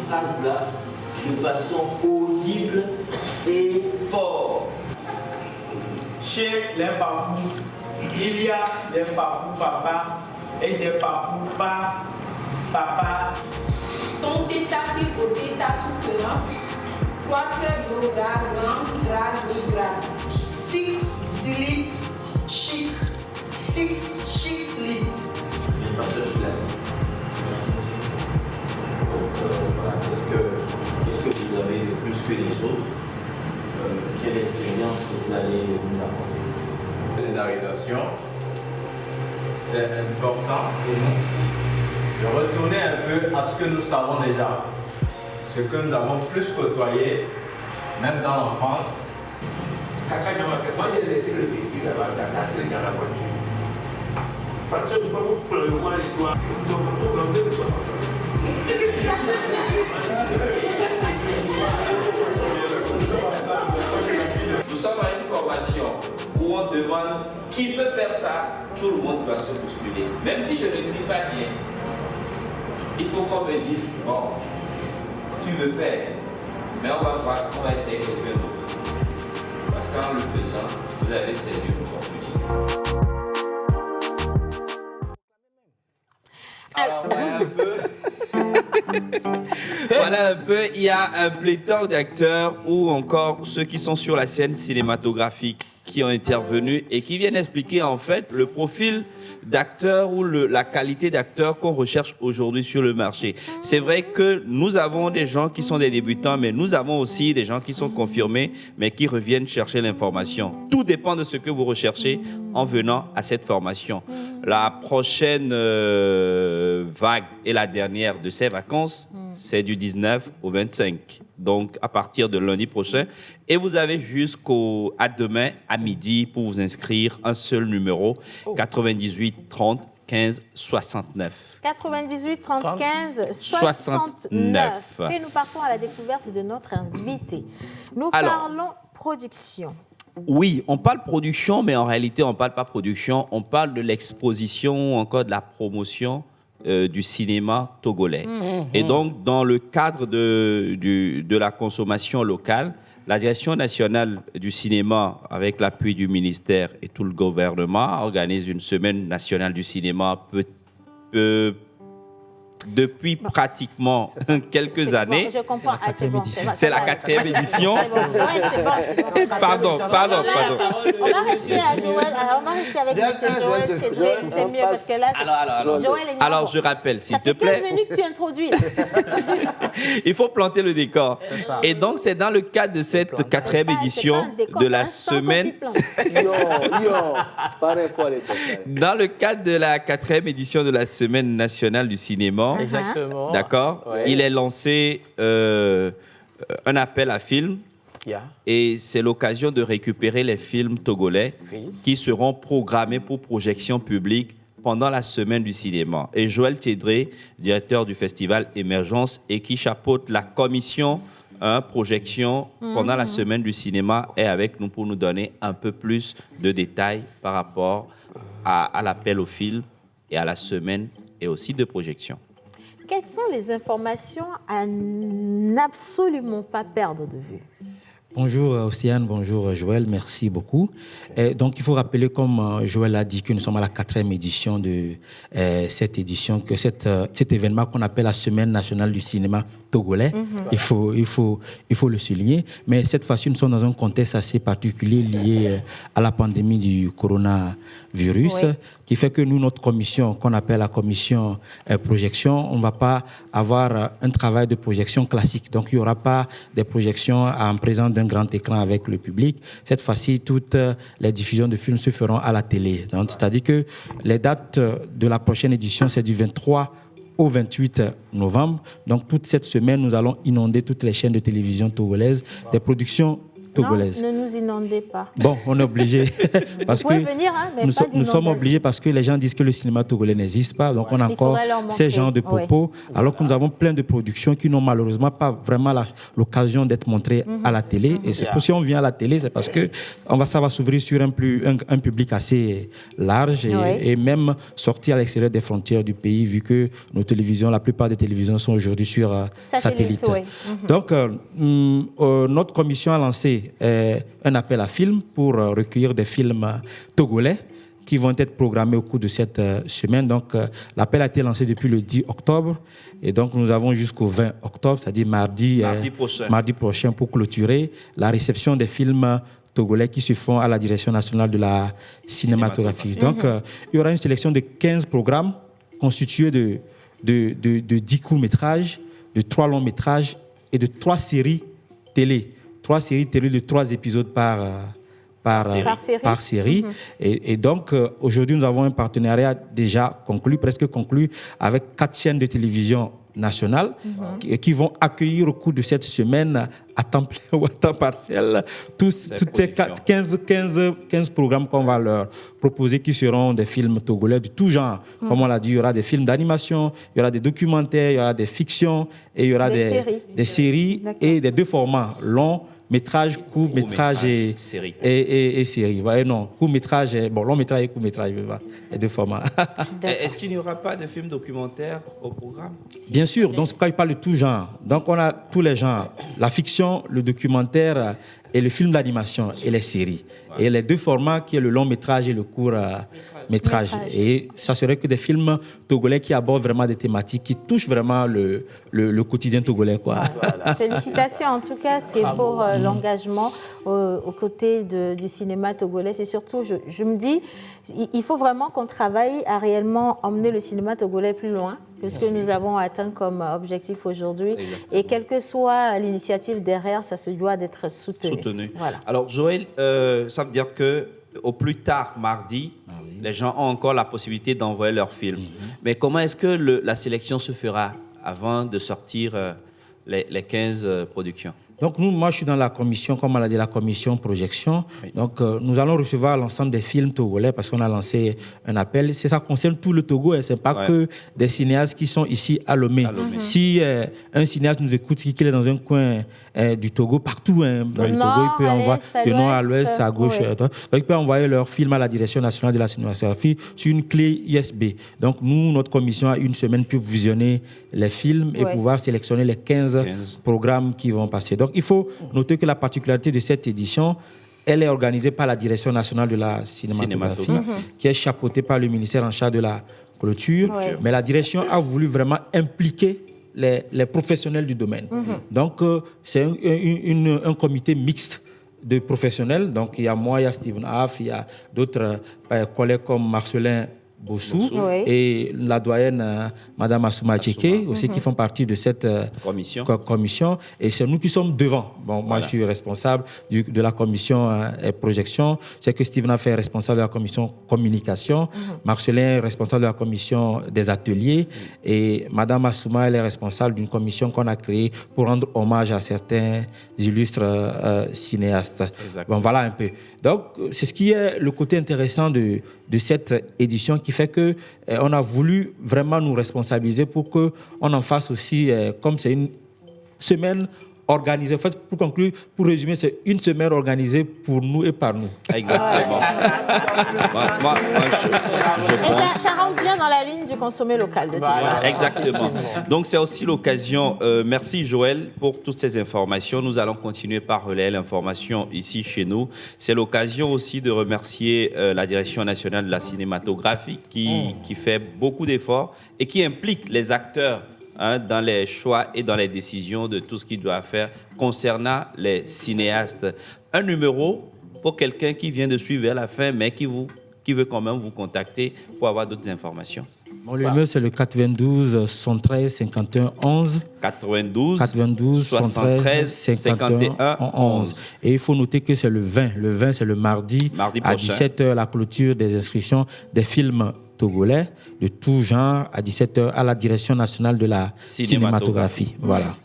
Phrases-là de façon audible et fort. Chez les papous, il y a des papous papa et des papous pas papa. Ton tétat au tétat soutenance, 3 clubs au gars, grade. 6 slip chic, 6 chic slip. Qu'est-ce que vous avez de plus que les autres? Quelle expérience vous allez nous apporter? Scénarisation, c'est important pour nous de retourner un peu à ce que nous savons déjà, ce que nous avons plus côtoyé, même dans l'enfance. Moi, j'ai laissé le véhicule là-bas, dans la voiture. Parce que nous ne pouvons pas prévoir les doigts. Nous devons tout rendre de soi ensemble. Nous sommes à une formation où on demande qui peut faire ça, tout le monde doit se bousculer. Même si je ne crie pas bien, il faut qu'on me dise, bon, tu veux faire, mais on va voir, on va essayer quelqu'un d'autre. Parce qu'en le faisant, vous avez saisi une opportunité. Alors, voilà un peu, il y a un pléthore d'acteurs ou encore ceux qui sont sur la scène cinématographique qui ont intervenu et qui viennent expliquer en fait le profil d'acteur ou la qualité d'acteur qu'on recherche aujourd'hui sur le marché. C'est vrai que nous avons des gens qui sont des débutants, mais nous avons aussi des gens qui sont confirmés, mais qui reviennent chercher l'information. Tout dépend de ce que vous recherchez en venant à cette formation. La prochaine vague et la dernière de ces vacances, c'est du 19 au 25. Donc, à partir de lundi prochain. Et vous avez jusqu'à demain à midi pour vous inscrire. Un seul numéro, 98 30 15 69. 98 30 15 69. Et nous partons à la découverte de notre invité. Nous parlons production. Oui, on parle production, mais en réalité, on ne parle pas production. On parle de l'exposition ou encore de la promotion du cinéma togolais. Et donc, dans le cadre de la consommation locale, la Direction nationale du cinéma, avec l'appui du ministère et tout le gouvernement, organise une semaine nationale du cinéma depuis pratiquement quelques années. Je comprends. C'est la 4e édition. Pardon. On va rester à Joël. On va rester avec M. Joël. C'est mieux parce que là, Joël est alors, je rappelle, s'il te plaît. Ça fait 15 minutes que tu introduis. Il faut planter le décor. Et donc, c'est dans le cadre de cette 4e édition de la semaine. Dans le cadre de la 4e édition de la semaine nationale du cinéma. Exactement. D'accord. Ouais. Il est lancé un appel à films. Et c'est l'occasion de récupérer les films togolais qui seront programmés pour projection publique pendant la semaine du cinéma. Et Joël Thiedré, directeur du festival Émergence et qui chapeaute la commission projection pendant la semaine du cinéma, est avec nous pour nous donner un peu plus de détails par rapport à l'appel aux films et à la semaine et aussi de projection. Quelles sont les informations à n'absolument pas perdre de vue? Bonjour Océane, bonjour Joël, merci beaucoup. Donc il faut rappeler, comme Joël a dit, que nous sommes à la 4e édition de cette édition, que cet événement qu'on appelle la Semaine nationale du cinéma togolais, il faut le souligner. Mais cette fois-ci, nous sommes dans un contexte assez particulier lié à la pandémie du coronavirus. qui fait que nous, notre commission, qu'on appelle la commission projection, on ne va pas avoir un travail de projection classique. Donc, il n'y aura pas des projections en présence d'un grand écran avec le public. Cette fois-ci, toutes les diffusions de films se feront à la télé. Donc, c'est-à-dire que les dates de la prochaine édition, c'est du 23 au 28 novembre. Donc, toute cette semaine, nous allons inonder toutes les chaînes de télévision togolaises, des productions togolaises. Non, ne nous inondez pas. Bon, on est obligé. Parce Vous pouvez venir, hein, mais nous sommes obligés parce que les gens disent que le cinéma togolais n'existe pas. Donc, on a encore ces genres de propos. Alors que nous avons plein de productions qui n'ont malheureusement pas vraiment l'occasion d'être montrées à la télé. Et c'est si on vient à la télé, c'est parce que ça va s'ouvrir sur un public assez large et même sortir à l'extérieur des frontières du pays, vu que nos télévisions, la plupart des télévisions sont aujourd'hui sur satellite. Donc, notre commission a lancé un appel à films pour recueillir des films togolais qui vont être programmés au cours de cette semaine. Donc, l'appel a été lancé depuis le 10 octobre. Et donc, nous avons jusqu'au 20 octobre, c'est-à-dire mardi prochain pour clôturer la réception des films togolais qui se font à la Direction nationale de la cinématographie. Donc, il y aura une sélection de 15 programmes constitués de 10 courts-métrages, de 3 longs-métrages et de 3 séries télé. 3 séries télé de 3 épisodes par série. Et donc, aujourd'hui, nous avons un partenariat déjà conclu, presque conclu, avec 4 chaînes de télévision nationales qui vont accueillir au cours de cette semaine à temps plein ou à temps partiel toutes ces 15 programmes qu'on va leur proposer qui seront des films togolais de tout genre. Comme on l'a dit, il y aura des films d'animation, il y aura des documentaires, il y aura des fictions et il y aura des séries et des 2 formats longs. Métrage, court-métrage et série. Non, court-métrage, long-métrage et court-métrage, les 2 formats. Est-ce qu'il n'y aura pas de films documentaires au programme? Bien sûr, donc c'est pourquoi il parle de tout genre. Donc on a tous les genres, la fiction, le documentaire et le film d'animation et les séries. Et les 2 formats qui est le long-métrage et le court-métrage. Et ça serait que des films togolais qui abordent vraiment des thématiques qui touchent vraiment le quotidien togolais, quoi. Voilà. Félicitations, en tout cas, c'est pour l'engagement aux côtés du cinéma togolais. C'est surtout, je me dis, il faut vraiment qu'on travaille à réellement emmener le cinéma togolais plus loin que ce que nous avons atteint comme objectif aujourd'hui. Et quelle que soit l'initiative derrière, ça se doit d'être soutenu. Voilà. Alors, Joël, ça veut dire qu'au plus tard, mardi, les gens ont encore la possibilité d'envoyer leurs films. Mais comment est-ce que la sélection se fera avant de sortir les 15 productions? Donc, moi, je suis dans la commission, comme on l'a dit, la commission projection. Oui. Donc, nous allons recevoir l'ensemble des films togolais parce qu'on a lancé un appel. Ça concerne tout le Togo, ce n'est pas que des cinéastes qui sont ici à Lomé. Si un cinéaste nous écoute, qui est dans un coin du Togo, partout dans le Togo, il peut envoyer de nord à l'ouest, à gauche. Donc, il peut envoyer leur film à la Direction nationale de la cinématographie sur une clé USB. Donc, nous, notre commission a une semaine pour visionner les films et pouvoir sélectionner les 15 programmes qui vont passer. Donc, il faut noter que la particularité de cette édition, elle est organisée par la Direction nationale de la cinématographie, qui est chapeautée par le ministère en charge de la clôture. Mais la direction a voulu vraiment impliquer les professionnels du domaine. Donc, c'est un comité mixte de professionnels. Donc, il y a moi, il y a Steven Haff, il y a d'autres collègues comme Marcelin Bossou et la doyenne Madame Assouma Tcheke aussi qui font partie de cette commission. Et c'est nous qui sommes devant. Bon, moi, je suis responsable de la commission projection. C'est que Steven a fait responsable de la commission communication. Marcelin est responsable de la commission des ateliers. Et Madame Assouma, elle est responsable d'une commission qu'on a créée pour rendre hommage à certains illustres cinéastes. Bon, voilà un peu. Donc, c'est ce qui est le côté intéressant de cette édition qui fait qu'on a voulu vraiment nous responsabiliser pour qu'on en fasse aussi, comme c'est une semaine organisée. En fait, pour conclure, pour résumer, c'est une semaine organisée pour nous et par nous. Exactement. moi, je pense... ça rentre bien dans la ligne du consommer local. Exactement. Donc, c'est aussi l'occasion. Merci, Joël, pour toutes ces informations. Nous allons continuer par relayer l'information ici chez nous. C'est l'occasion aussi de remercier la Direction nationale de la cinématographie qui fait beaucoup d'efforts et qui implique les acteurs dans les choix et dans les décisions de tout ce qu'ils doivent faire concernant les cinéastes. Un numéro pour quelqu'un qui vient de suivre vers la fin, mais qui qui veut quand même vous contacter pour avoir d'autres informations. Bon, le numéro, c'est le 92 73 51 11. 92 73 51 11. Et il faut noter que c'est le 20. Le 20, c'est le mardi à 17h, la clôture des inscriptions des films togolais de tout genre à 17h à la Direction nationale de la cinématographie. Voilà.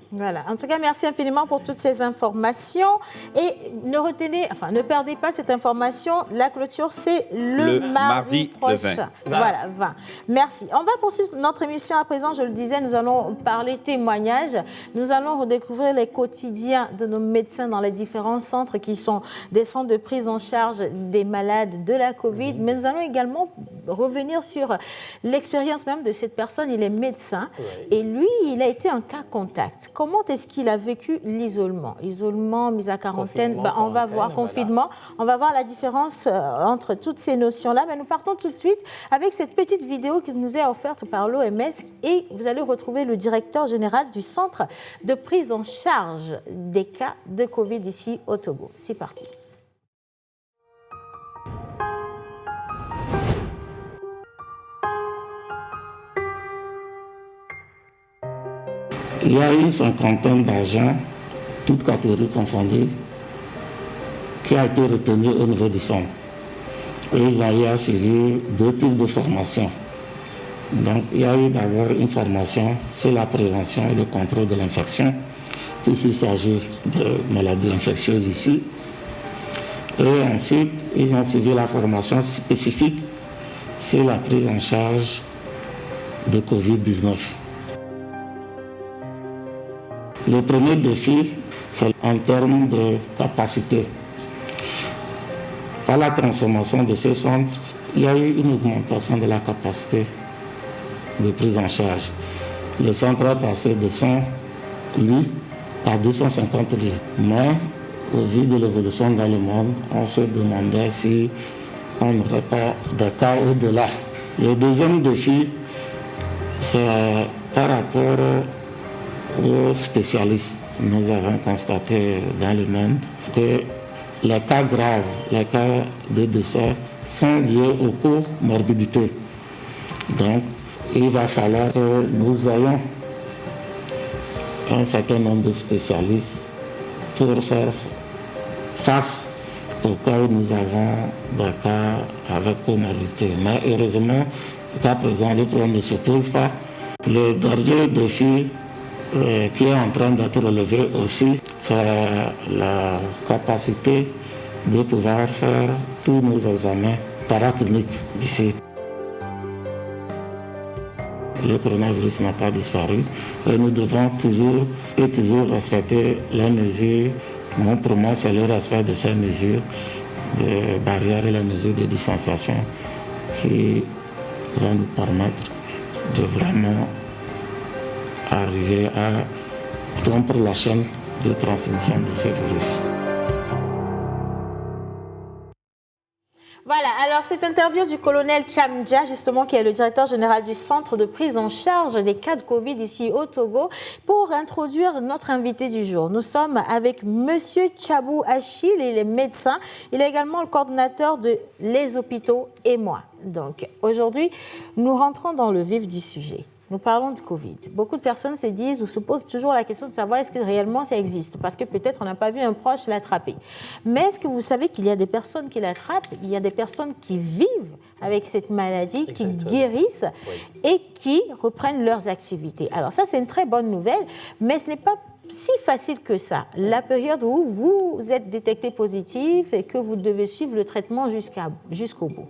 En tout cas, merci infiniment pour toutes ces informations. Et ne perdez pas cette information. La clôture, c'est le mardi prochain. Voilà, 20. Merci. On va poursuivre notre émission à présent. Je le disais, nous allons parler témoignages. Nous allons redécouvrir les quotidiens de nos médecins dans les différents centres qui sont des centres de prise en charge des malades de la Covid. Mais nous allons également revenir sur l'expérience même de cette personne. Il est médecin et lui, il a été un cas contact. Comment est-ce qu'il a vécu l'isolement ? Isolement, mise à quarantaine, on va voir confinement. On va voir la différence entre toutes ces notions-là. Mais nous partons tout de suite avec cette petite vidéo qui nous est offerte par l'OMS et vous allez retrouver le directeur général du centre de prise en charge des cas de Covid ici au Togo. C'est parti. Il y a une cinquantaine d'agents, toutes catégories confondues, qui a été retenu au niveau du centre. Et ils ont eu à suivre 2 types de formations. Donc, il y a eu d'abord une formation sur la prévention et le contrôle de l'infection, puisqu'il s'agit de maladies infectieuses ici. Et ensuite, ils ont suivi la formation spécifique sur la prise en charge de Covid-19. Le premier défi, c'est en termes de capacité. Par la transformation de ce centre, il y a eu une augmentation de la capacité de prise en charge. Le centre a passé de 100 lits à 250 lits. Mais, au vu de l'évolution dans le monde, on se demandait si on n'aurait pas des cas au-delà. Le deuxième défi, c'est par rapport aux spécialistes. Nous avons constaté dans le monde que les cas graves, les cas de décès sont liés aux comorbidités. Donc, il va falloir que nous ayons un certain nombre de spécialistes pour faire face aux cas où nous avons des cas avec comorbidité. Mais heureusement, jusqu'à présent, le problème ne se pose pas. Le dernier défi qui est en train d'être relevé aussi, c'est la capacité de pouvoir faire tous nos examens paracliniques ici. Le coronavirus n'a pas disparu et nous devons toujours respecter les mesures. Mon promet, c'est le respect de ces mesures de barrières et les mesures de distanciation qui vont nous permettre de vraiment arriver à rompre la chaîne de transmission de ce virus. Voilà, alors cette interview du colonel Chamdja, justement, qui est le directeur général du centre de prise en charge des cas de Covid ici au Togo, pour introduire notre invité du jour. Nous sommes avec Monsieur Tchabou Achille, il est médecin, il est également le coordonnateur de Les Hôpitaux et moi. Donc aujourd'hui, nous rentrons dans le vif du sujet. Nous parlons de Covid. Beaucoup de personnes se disent ou se posent toujours la question de savoir est-ce que réellement ça existe, parce que peut-être on n'a pas vu un proche l'attraper. Mais est-ce que vous savez qu'il y a des personnes qui l'attrapent, il y a des personnes qui vivent avec cette maladie, qui guérissent et qui reprennent leurs activités. Alors ça, c'est une très bonne nouvelle, mais ce n'est pas si facile que ça. La période où vous êtes détecté positif et que vous devez suivre le traitement jusqu'au bout.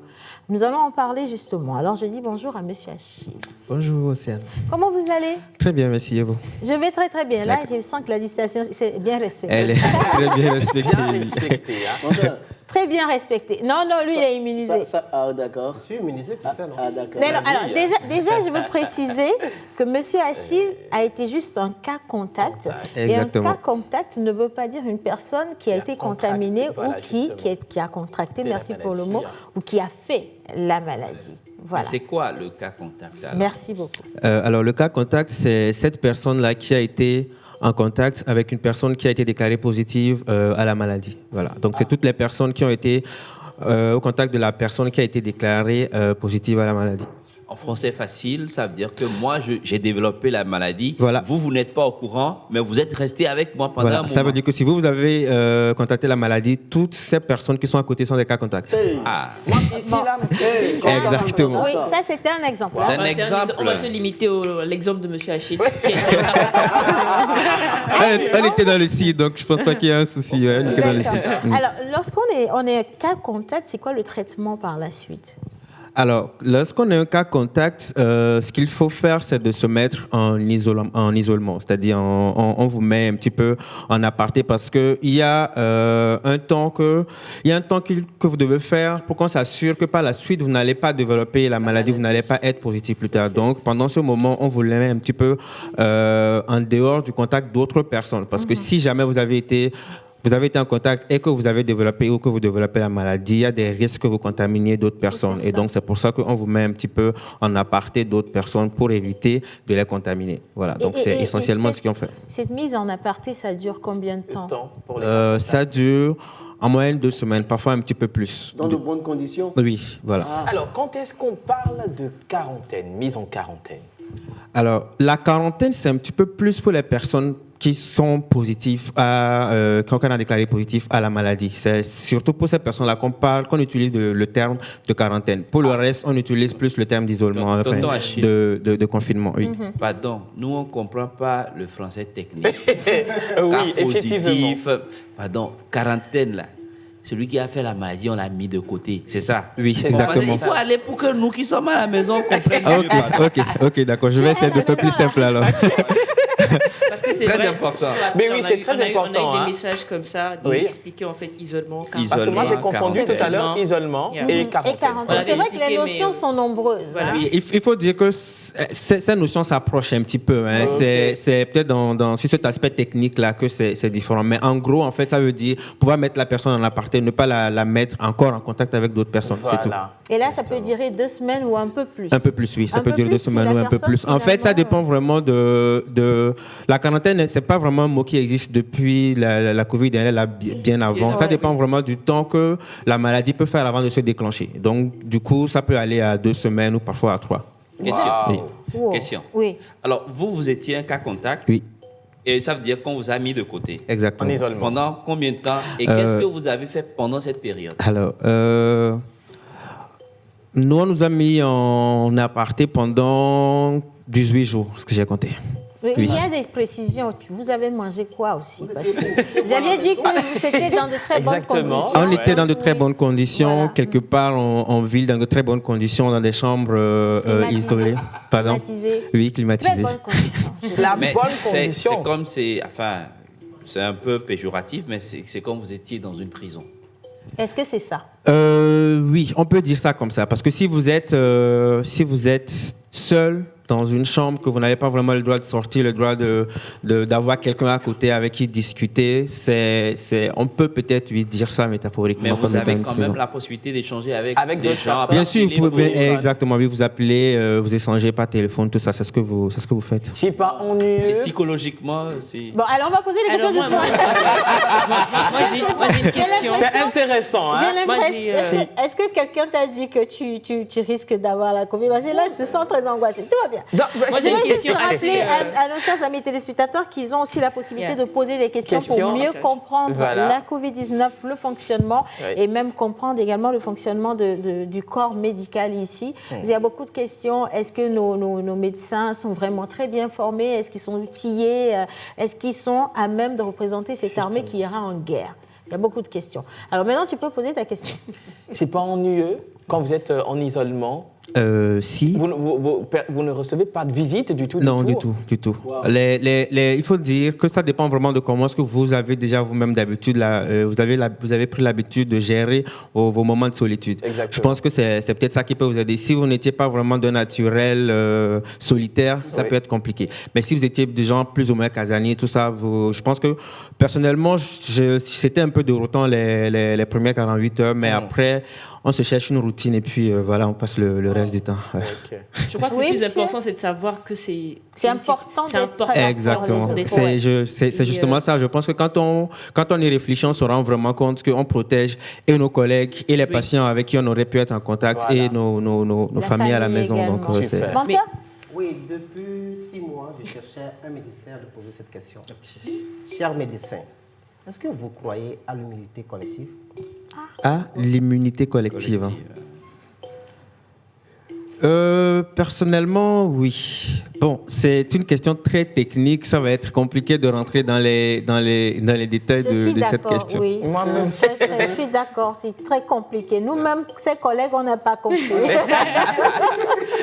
Nous allons en parler justement. Alors je dis bonjour à Monsieur Achille. Bonjour Océane. Comment vous allez? Très bien, merci et vous? Je vais très très bien. Là, je sens que la distanciation, c'est bien respecté. Elle est très bien respectée. Bien respectée, hein. Très bien respecté. Non, lui, il est immunisé. D'accord. Je suis immunisé, tu sais, non? Ah, d'accord. Mais non, alors, déjà, je veux préciser que M. Achille a été juste un cas contact. Exactement. Et un cas contact ne veut pas dire une personne qui a été contaminée ou qui a contracté, merci pour le mot, ou qui a fait la maladie. Voilà. C'est quoi le cas contact alors? Merci beaucoup. Alors, le cas contact, c'est cette personne-là qui a été en contact avec une personne qui a été déclarée positive à la maladie. Voilà. Donc, c'est toutes les personnes qui ont été au contact de la personne qui a été déclarée positive à la maladie. En français facile, ça veut dire que moi, j'ai développé la maladie. Voilà. Vous n'êtes pas au courant, mais vous êtes resté avec moi pendant un moment. Ça veut dire que si vous avez contacté la maladie, toutes ces personnes qui sont à côté sont des cas contacts. Moi, ici, là, Exactement. Oui, ça, c'était un exemple. C'est un exemple. On va se limiter à l'exemple de M. Achille. On était dans le site, donc je ne pense pas qu'il y ait un souci. On était dans le site. Alors, lorsqu'on est cas contact, c'est quoi le traitement par la suite? Alors, lorsqu'on est un cas contact, ce qu'il faut faire, c'est de se mettre en isolement. C'est-à-dire, on vous met un petit peu en aparté parce qu'il y a un temps que vous devez faire pour qu'on s'assure que par la suite, vous n'allez pas développer la maladie, vous n'allez pas être positif plus tard. Donc, pendant ce moment, on vous le met un petit peu en dehors du contact d'autres personnes. Parce que si jamais vous avez été en contact et que vous avez développé ou que vous développez la maladie, il y a des risques que vous contaminiez d'autres personnes. Et donc, c'est pour ça qu'on vous met un petit peu en aparté d'autres personnes pour éviter de les contaminer. Voilà, donc c'est essentiellement ce qu'on fait. Cette mise en aparté, ça dure combien de temps ça dure en moyenne 2 semaines, parfois un petit peu plus. Dans de bonnes conditions? Oui, voilà. Alors, quand est-ce qu'on parle de quarantaine, mise en quarantaine? Alors, la quarantaine, c'est un petit peu plus pour les personnes qui sont positifs quand on a déclaré positif à la maladie. C'est surtout pour ces personnes-là qu'on utilise le terme de quarantaine. Pour le reste, on utilise plus le terme d'isolement, enfin, de confinement. Oui. Pardon, nous on ne comprend pas le français technique. Oui, positif, pardon, quarantaine là. Celui qui a fait la maladie, on l'a mis de côté. C'est ça? Oui, exactement. Il faut aller pour que nous qui sommes à la maison comprenions mieux. Ok, d'accord. Je vais essayer de faire plus simple alors. Parce que c'est très important. Mais oui, c'est très important. On a eu des messages comme ça, d'expliquer en fait isolement. Parce que moi, j'ai confondu tout à l'heure isolement et quarantaine. C'est vrai que les notions sont nombreuses. Voilà. Oui, il faut dire que ces notions s'approchent un petit peu. Hein. C'est peut-être sur cet aspect technique-là que c'est différent. Mais en gros, en fait, ça veut dire pouvoir mettre la personne en aparté, ne pas la mettre encore en contact avec d'autres personnes. Voilà. C'est tout. Et là, ça peut durer 2 semaines ou un peu plus. Un peu plus, oui. Ça peut durer 2 semaines ou un peu plus. En fait, ça dépend vraiment de la quarantaine. C'est pas vraiment un mot qui existe depuis la Covid, elle est là bien avant. Ça dépend vraiment du temps que la maladie peut faire avant de se déclencher. Donc, du coup, ça peut aller à 2 semaines ou parfois à 3. Question. Oui. Wow. Question. Oui. Alors, vous étiez un cas contact. Oui. Et ça veut dire qu'on vous a mis de côté. Exactement. En isolement. Pendant combien de temps? Et qu'est-ce que vous avez fait pendant cette période? Alors, nous, on nous a mis en aparté pendant 18 jours, ce que j'ai compté. Oui. Il y a des précisions. Vous avez mangé quoi aussi? Parce que vous aviez dit que c'était dans de très bonnes conditions. On était dans de très bonnes conditions, quelque part en ville, dans de très bonnes conditions, dans des chambres isolées. Pardon? Climatisées. Oui, climatisées. Très bonnes conditions. Mais c'est comme c'est un peu péjoratif, mais c'est comme vous étiez dans une prison. Est-ce que c'est ça? Oui, on peut dire ça comme ça. Parce que si vous êtes seul dans une chambre, que vous n'avez pas vraiment le droit de sortir, le droit d'avoir quelqu'un à côté avec qui discuter, on peut peut-être lui dire ça métaphoriquement. Mais vous avez quand même la possibilité d'échanger avec des gens. Bien sûr, vous pouvez exactement, oui, vous appelez, vous échangez par téléphone, tout ça, c'est ce que vous faites. C'est pas ennuyeux. Psychologiquement, c'est... Bon, alors on va poser les questions doucement. Moi, j'ai une question. C'est intéressant. Hein? J'ai l'impression. Est-ce que quelqu'un t'a dit que tu risques d'avoir la Covid? Parce que là, je te sens très angoissée. Tout va bien. Moi, j'ai une question rappeler à nos chers amis téléspectateurs qu'ils ont aussi la possibilité de poser des questions pour mieux comprendre la Covid-19, le fonctionnement et même comprendre également le fonctionnement du corps médical ici. Il y a beaucoup de questions. Est-ce que nos médecins sont vraiment très bien formés? Est-ce qu'ils sont outillés? Est-ce qu'ils sont à même de représenter cette armée qui ira en guerre? Il y a beaucoup de questions. Alors maintenant, tu peux poser ta question. C'est pas ennuyeux quand vous êtes en isolement? Si. Vous ne recevez pas de visite du tout? Non, du tout. Wow. Il faut dire que ça dépend vraiment de comment est-ce que vous avez déjà vous-même d'habitude, vous avez pris l'habitude de gérer vos moments de solitude. Exactement. Je pense que c'est peut-être ça qui peut vous aider. Si vous n'étiez pas vraiment d'un naturel solitaire, ça peut être compliqué. Mais si vous étiez des gens plus ou moins casaniers, tout ça, je pense que personnellement, c'était un peu déroutant les premières 48 heures, mais après, on se cherche une routine et puis voilà, on passe le reste reste du temps. Ouais. Okay. Je crois que le plus important, c'est de savoir que c'est important. Exactement. C'est justement ça. Je pense que quand on y réfléchit, on se rend vraiment compte qu'on protège et nos collègues et les patients avec qui on aurait pu être en contact et nos familles à la maison. Donc, oui, depuis 6 mois, je cherchais un médecin à poser cette question. Cher médecin, est-ce que vous croyez à l'immunité collective? À l'immunité collective. Personnellement, oui. Bon, c'est une question très technique. Ça va être compliqué de rentrer dans les détails de cette question. Oui. Moi-même. Je suis d'accord, c'est très compliqué. Nous-mêmes, ses collègues, on n'a pas compris.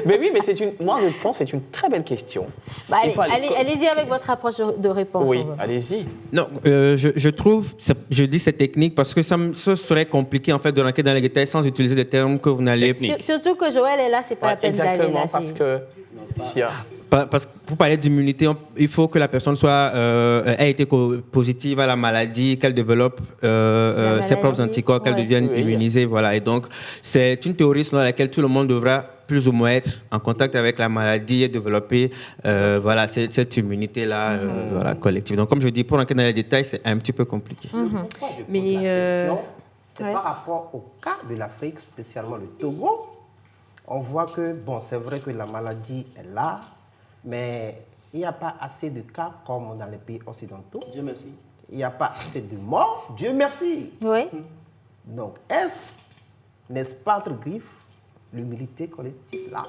Mais oui, mais moi, je pense que c'est une très belle question. Bah, allez-y avec votre approche de réponse. Oui, allez-y. Non, je trouve, je dis c'est technique parce que ça serait compliqué en fait de rentrer dans les détails sans utiliser des termes que vous n'allez... Surtout que Joël est là, c'est pas la peine d'aller là. Exactement, parce que... Parce que pour parler d'immunité, il faut que la personne ait été positive à la maladie, qu'elle développe ses propres anticorps, qu'elle devienne immunisée. Voilà. Et donc, c'est une théorie selon laquelle tout le monde devra plus ou moins être en contact avec la maladie et développer cette immunité-là collective. Donc, comme je dis, pour entrer dans les détails, c'est un petit peu compliqué. C'est par rapport au cas de l'Afrique, spécialement le Togo. On voit que, c'est vrai que la maladie est là, mais il n'y a pas assez de cas comme dans les pays occidentaux. Dieu merci. Il n'y a pas assez de morts. Dieu merci. Oui. Donc, n'est-ce pas entre griffes, l'humilité collective là?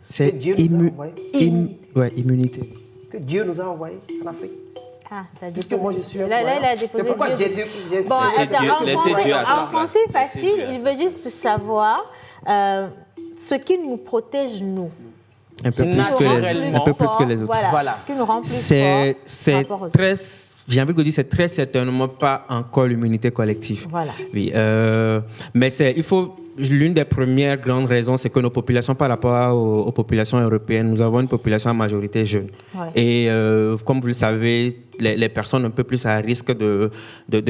C'est immunité. Que Dieu nous a envoyé en Afrique. Puisque moi je suis là, il a déposé. C'est pourquoi j'ai Bon, en français facile, il veut juste savoir ce qui nous protège, nous. Un peu plus que les autres. Voilà. Ce qui nous rend plus forts. J'ai envie de dire, c'est très certainement pas encore l'immunité collective. Voilà. Oui, mais l'une des premières grandes raisons, c'est que nos populations, par rapport aux populations européennes, nous avons une population à majorité jeune. Ouais. Et comme vous le savez, les personnes un peu plus à risque de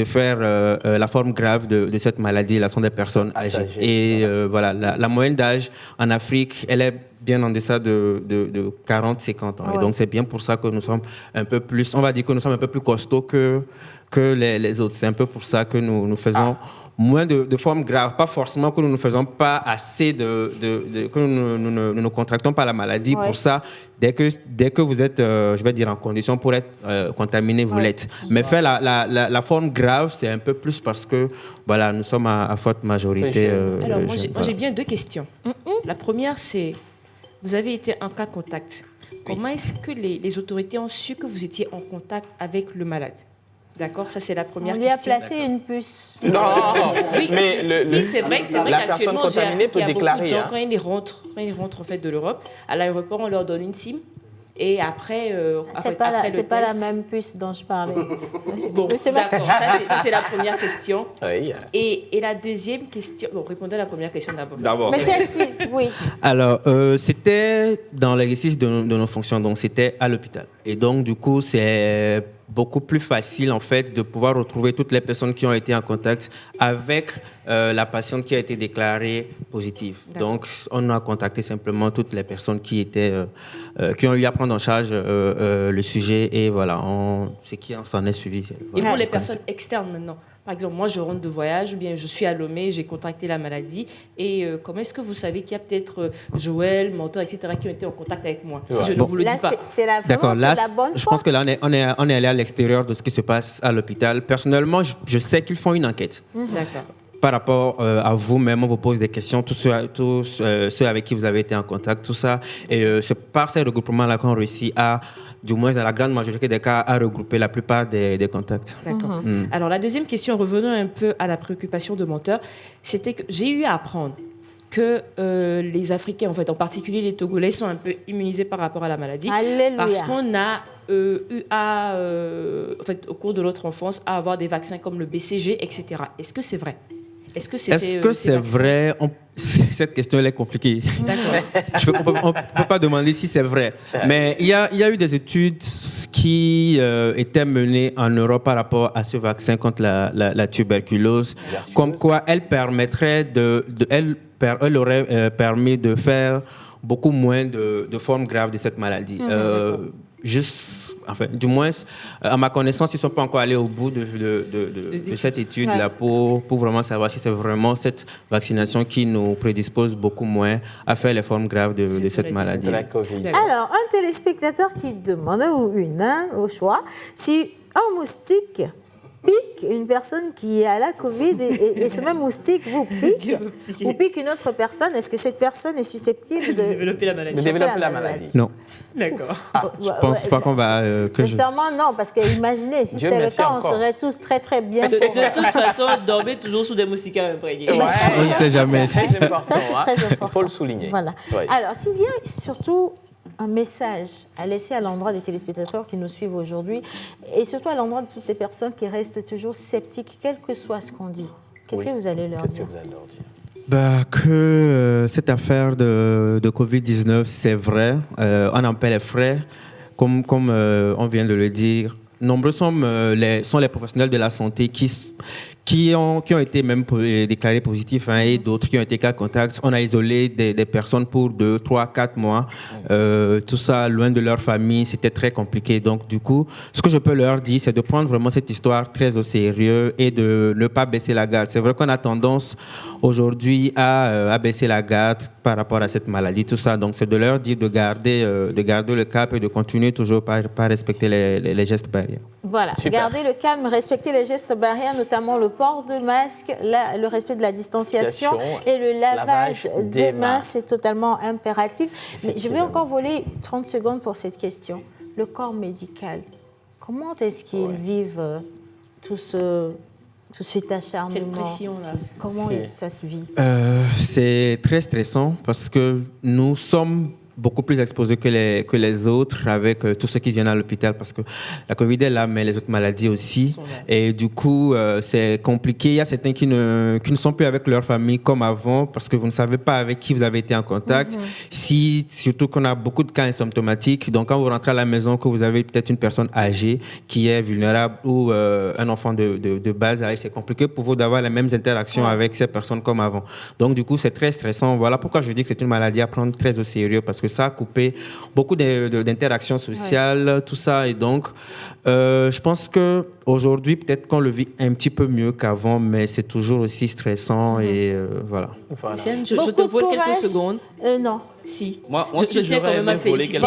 faire la forme grave de cette maladie, là, sont des personnes âgées. Et la moyenne d'âge en Afrique, elle est bien en deçà de 40-50 ans. Ouais. Et donc, c'est bien pour ça que nous sommes un peu plus, on va dire que nous sommes un peu plus costauds que les autres. C'est un peu pour ça que nous faisons moins de formes graves. Pas forcément que nous ne faisons pas assez que nous ne contractons pas la maladie. Ouais. Pour ça, dès que vous êtes, je vais dire, en condition pour être contaminé, vous l'êtes. Mais faire la forme grave, c'est un peu plus parce que nous sommes à forte majorité. Alors, moi, j'ai bien deux questions. La première, c'est, vous avez été en cas contact. Comment est-ce que les autorités ont su que vous étiez en contact avec le malade? D'accord, ça c'est la première question. On lui a placé une puce. Non, oui, mais c'est vrai la personne contaminée peut déclarer. Beaucoup de gens, quand ils rentrent en fait de l'Europe, à l'aéroport, on leur donne une SIM. Et après, c'est pas la même puce dont je parlais. Bon, d'accord, ça c'est la première question. Oui. Et la deuxième question, répondez à la première question d'abord. Mais celle-ci, oui. Alors, c'était dans l'exercice de nos fonctions, donc c'était à l'hôpital. Et donc, du coup, c'est beaucoup plus facile, en fait, de pouvoir retrouver toutes les personnes qui ont été en contact avec la patiente qui a été déclarée positive. Donc, on a contacté simplement toutes les personnes qui ont eu à prendre en charge le sujet et voilà, ce qui s'en est suivi. Et pour les personnes externes maintenant, par exemple, moi je rentre de voyage ou bien je suis à Lomé, j'ai contracté la maladie et comment est-ce que vous savez qu'il y a peut-être Joël, Mentor, etc. qui ont été en contact avec moi si je ne vous le dis pas. D'accord, là, je pense que là, on est allé à l'extérieur de ce qui se passe à l'hôpital. Personnellement, je sais qu'ils font une enquête. D'accord. Par rapport à vous-même, on vous pose des questions, tous ceux avec qui vous avez été en contact, tout ça. Et c'est par ces regroupements-là qu'on réussit à, du moins dans la grande majorité des cas, à regrouper la plupart des contacts. D'accord. Alors la deuxième question, revenons un peu à la préoccupation de Mentor, c'était que j'ai eu à apprendre que les Africains, en fait, en particulier les Togolais, sont un peu immunisés par rapport à la maladie. Alléluia. Parce qu'on a eu à, en fait, au cours de notre enfance, à avoir des vaccins comme le BCG, etc. Est-ce que c'est vrai? Est-ce que c'est vrai? Cette question elle est compliquée. D'accord. On ne peut pas demander si c'est vrai. Mais il y a eu des études qui étaient menées en Europe par rapport à ce vaccin contre la tuberculose, comme quoi elle permettrait permis de faire beaucoup moins de formes graves de cette maladie. Du moins, à ma connaissance, ils ne sont pas encore allés au bout de cette étude-là pour vraiment savoir si c'est vraiment cette vaccination qui nous prédispose beaucoup moins à faire les formes graves de cette maladie. De la COVID. Alors, un téléspectateur qui demande, ou au choix, si un moustique pique une personne qui a la Covid et ce même moustique vous pique une autre personne, est-ce que cette personne est susceptible de développer la maladie? De développer la maladie. Non. D'accord. Je ne pense pas qu'on va... Sincèrement, non, parce que imaginez, si c'était le cas, on serait tous très très bien. De toute façon, dormez toujours sous des moustiquaires imprégnés. On ne sait jamais. Ça, c'est très important. Il faut le souligner. Voilà. Oui. Alors, s'il y a surtout un message à laisser à l'endroit des téléspectateurs qui nous suivent aujourd'hui et surtout à l'endroit de toutes les personnes qui restent toujours sceptiques, quel que soit ce qu'on dit, qu'est-ce que vous allez leur dire? Que cette affaire de Covid-19, c'est vrai, on en paie les frais, comme on vient de le dire. Nombreux sont les professionnels de la santé qui ont été même déclarés positifs et d'autres qui ont été cas contacts. On a isolé des personnes pour 2, 3, 4 mois. Tout ça loin de leur famille, c'était très compliqué. Donc du coup, ce que je peux leur dire, c'est de prendre vraiment cette histoire très au sérieux et de ne pas baisser la garde. C'est vrai qu'on a tendance aujourd'hui à baisser la garde par rapport à cette maladie, tout ça. Donc c'est de leur dire de garder le cap et de continuer toujours par respecter les gestes barrières. Voilà, garder le calme, respecter les gestes barrières, notamment le port de masque, le respect de la distanciation et le lavage des mains, c'est totalement impératif. Mais je vais encore voler 30 secondes pour cette question. Le corps médical, comment est-ce qu'ils vivent tout cet acharnement? Cette pression-là. Comment ça se vit? C'est très stressant parce que nous sommes beaucoup plus exposés que les autres avec tous ceux qui viennent à l'hôpital parce que la Covid est là, mais les autres maladies aussi. Et du coup, c'est compliqué. Il y a certains qui ne sont plus avec leur famille comme avant parce que vous ne savez pas avec qui vous avez été en contact. Surtout qu'on a beaucoup de cas asymptomatiques. Donc, quand vous rentrez à la maison, que vous avez peut-être une personne âgée qui est vulnérable ou un enfant de bas âge, c'est compliqué pour vous d'avoir les mêmes interactions avec ces personnes comme avant. Donc, du coup, c'est très stressant. Voilà pourquoi je dis que c'est une maladie à prendre très au sérieux parce que ça a coupé beaucoup d'interactions sociales, tout ça. Et donc, je pense qu'aujourd'hui, peut-être qu'on le vit un petit peu mieux qu'avant, mais c'est toujours aussi stressant. Et voilà. Je te vole quelques secondes. Non. Si. Moi je tiens quand même à féliciter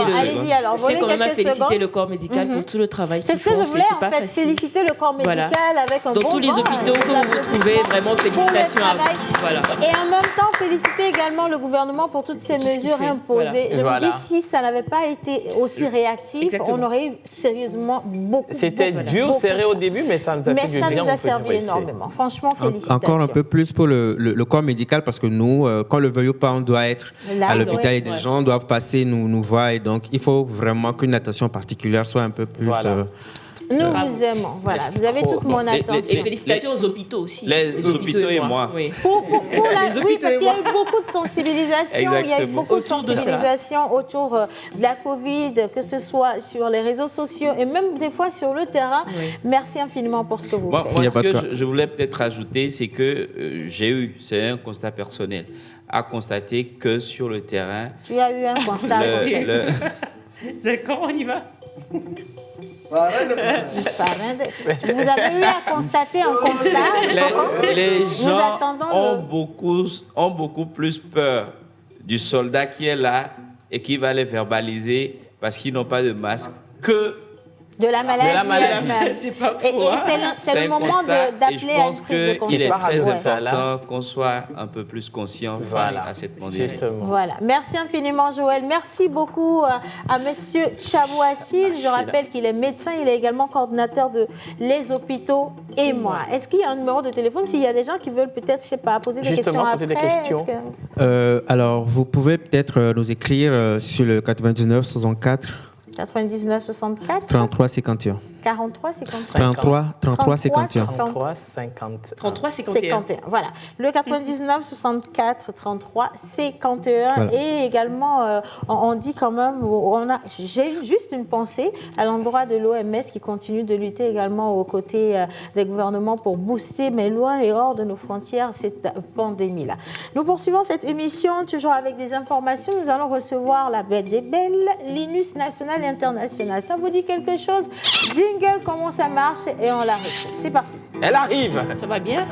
le corps médical pour tout le travail qu'ils font. C'est ce que je voulais en fait, féliciter le corps médical avec un dans tous les hôpitaux que vous vous trouvez, vraiment félicitations à vous. Voilà. Et en même temps, féliciter également le gouvernement pour toutes ces mesures imposées. Je me dis, si ça n'avait pas été aussi réactif, on aurait eu sérieusement beaucoup. C'était dur, serré au début, mais ça nous a fait du bien. Mais ça nous a servi énormément. Franchement, félicitations. Encore un peu plus pour le corps médical parce que nous, quand le veuille ou pas, on doit être à l'hôpital. Et des gens doivent passer, nous voir. Et donc, il faut vraiment qu'une attention particulière soit un peu plus... Nous vous aimons. Voilà, vous avez toute mon attention. Et félicitations aux hôpitaux aussi. Les hôpitaux et moi. Oui, parce qu'il y a eu beaucoup de sensibilisation. Il y a eu beaucoup de sensibilisation autour de la Covid, que ce soit sur les réseaux sociaux et même des fois sur le terrain. Merci infiniment pour ce que vous faites. Moi, ce que je voulais peut-être ajouter, c'est que c'est un constat personnel, à constater que sur le terrain... Tu as eu un constat. D'accord, on y va. Vous avez eu à constater un constat. Les gens ont beaucoup plus peur du soldat qui est là et qui va les verbaliser parce qu'ils n'ont pas de masque que de la maladie. C'est pas faux. Et c'est le moment d'appeler à une prise de conscience. Il est très important qu'on soit un peu plus conscient face à cette pandémie. Voilà. Merci infiniment, Joël. Merci beaucoup à Monsieur Chabou-Achille. Je rappelle qu'il est médecin. Il est également coordinateur de Les Hôpitaux et moi. Est-ce qu'il y a un numéro de téléphone s'il y a des gens qui veulent peut-être, je sais pas, poser des questions après? Alors, vous pouvez peut-être nous écrire sur le 99 64 99 64 33 51. 43, 55. 33, 51. 33, 50. 33, 51. Voilà. Le 99, 64, 33, 51. Voilà. Et également, on dit quand même, j'ai juste une pensée à l'endroit de l'OMS qui continue de lutter également aux côtés des gouvernements pour booster, mais loin et hors de nos frontières, cette pandémie-là. Nous poursuivons cette émission toujours avec des informations. Nous allons recevoir la belle des belles, Linus national et international. Ça vous dit quelque chose? Jingle, comment ça marche et on la retrouve. C'est parti. Elle arrive. Ça va bien?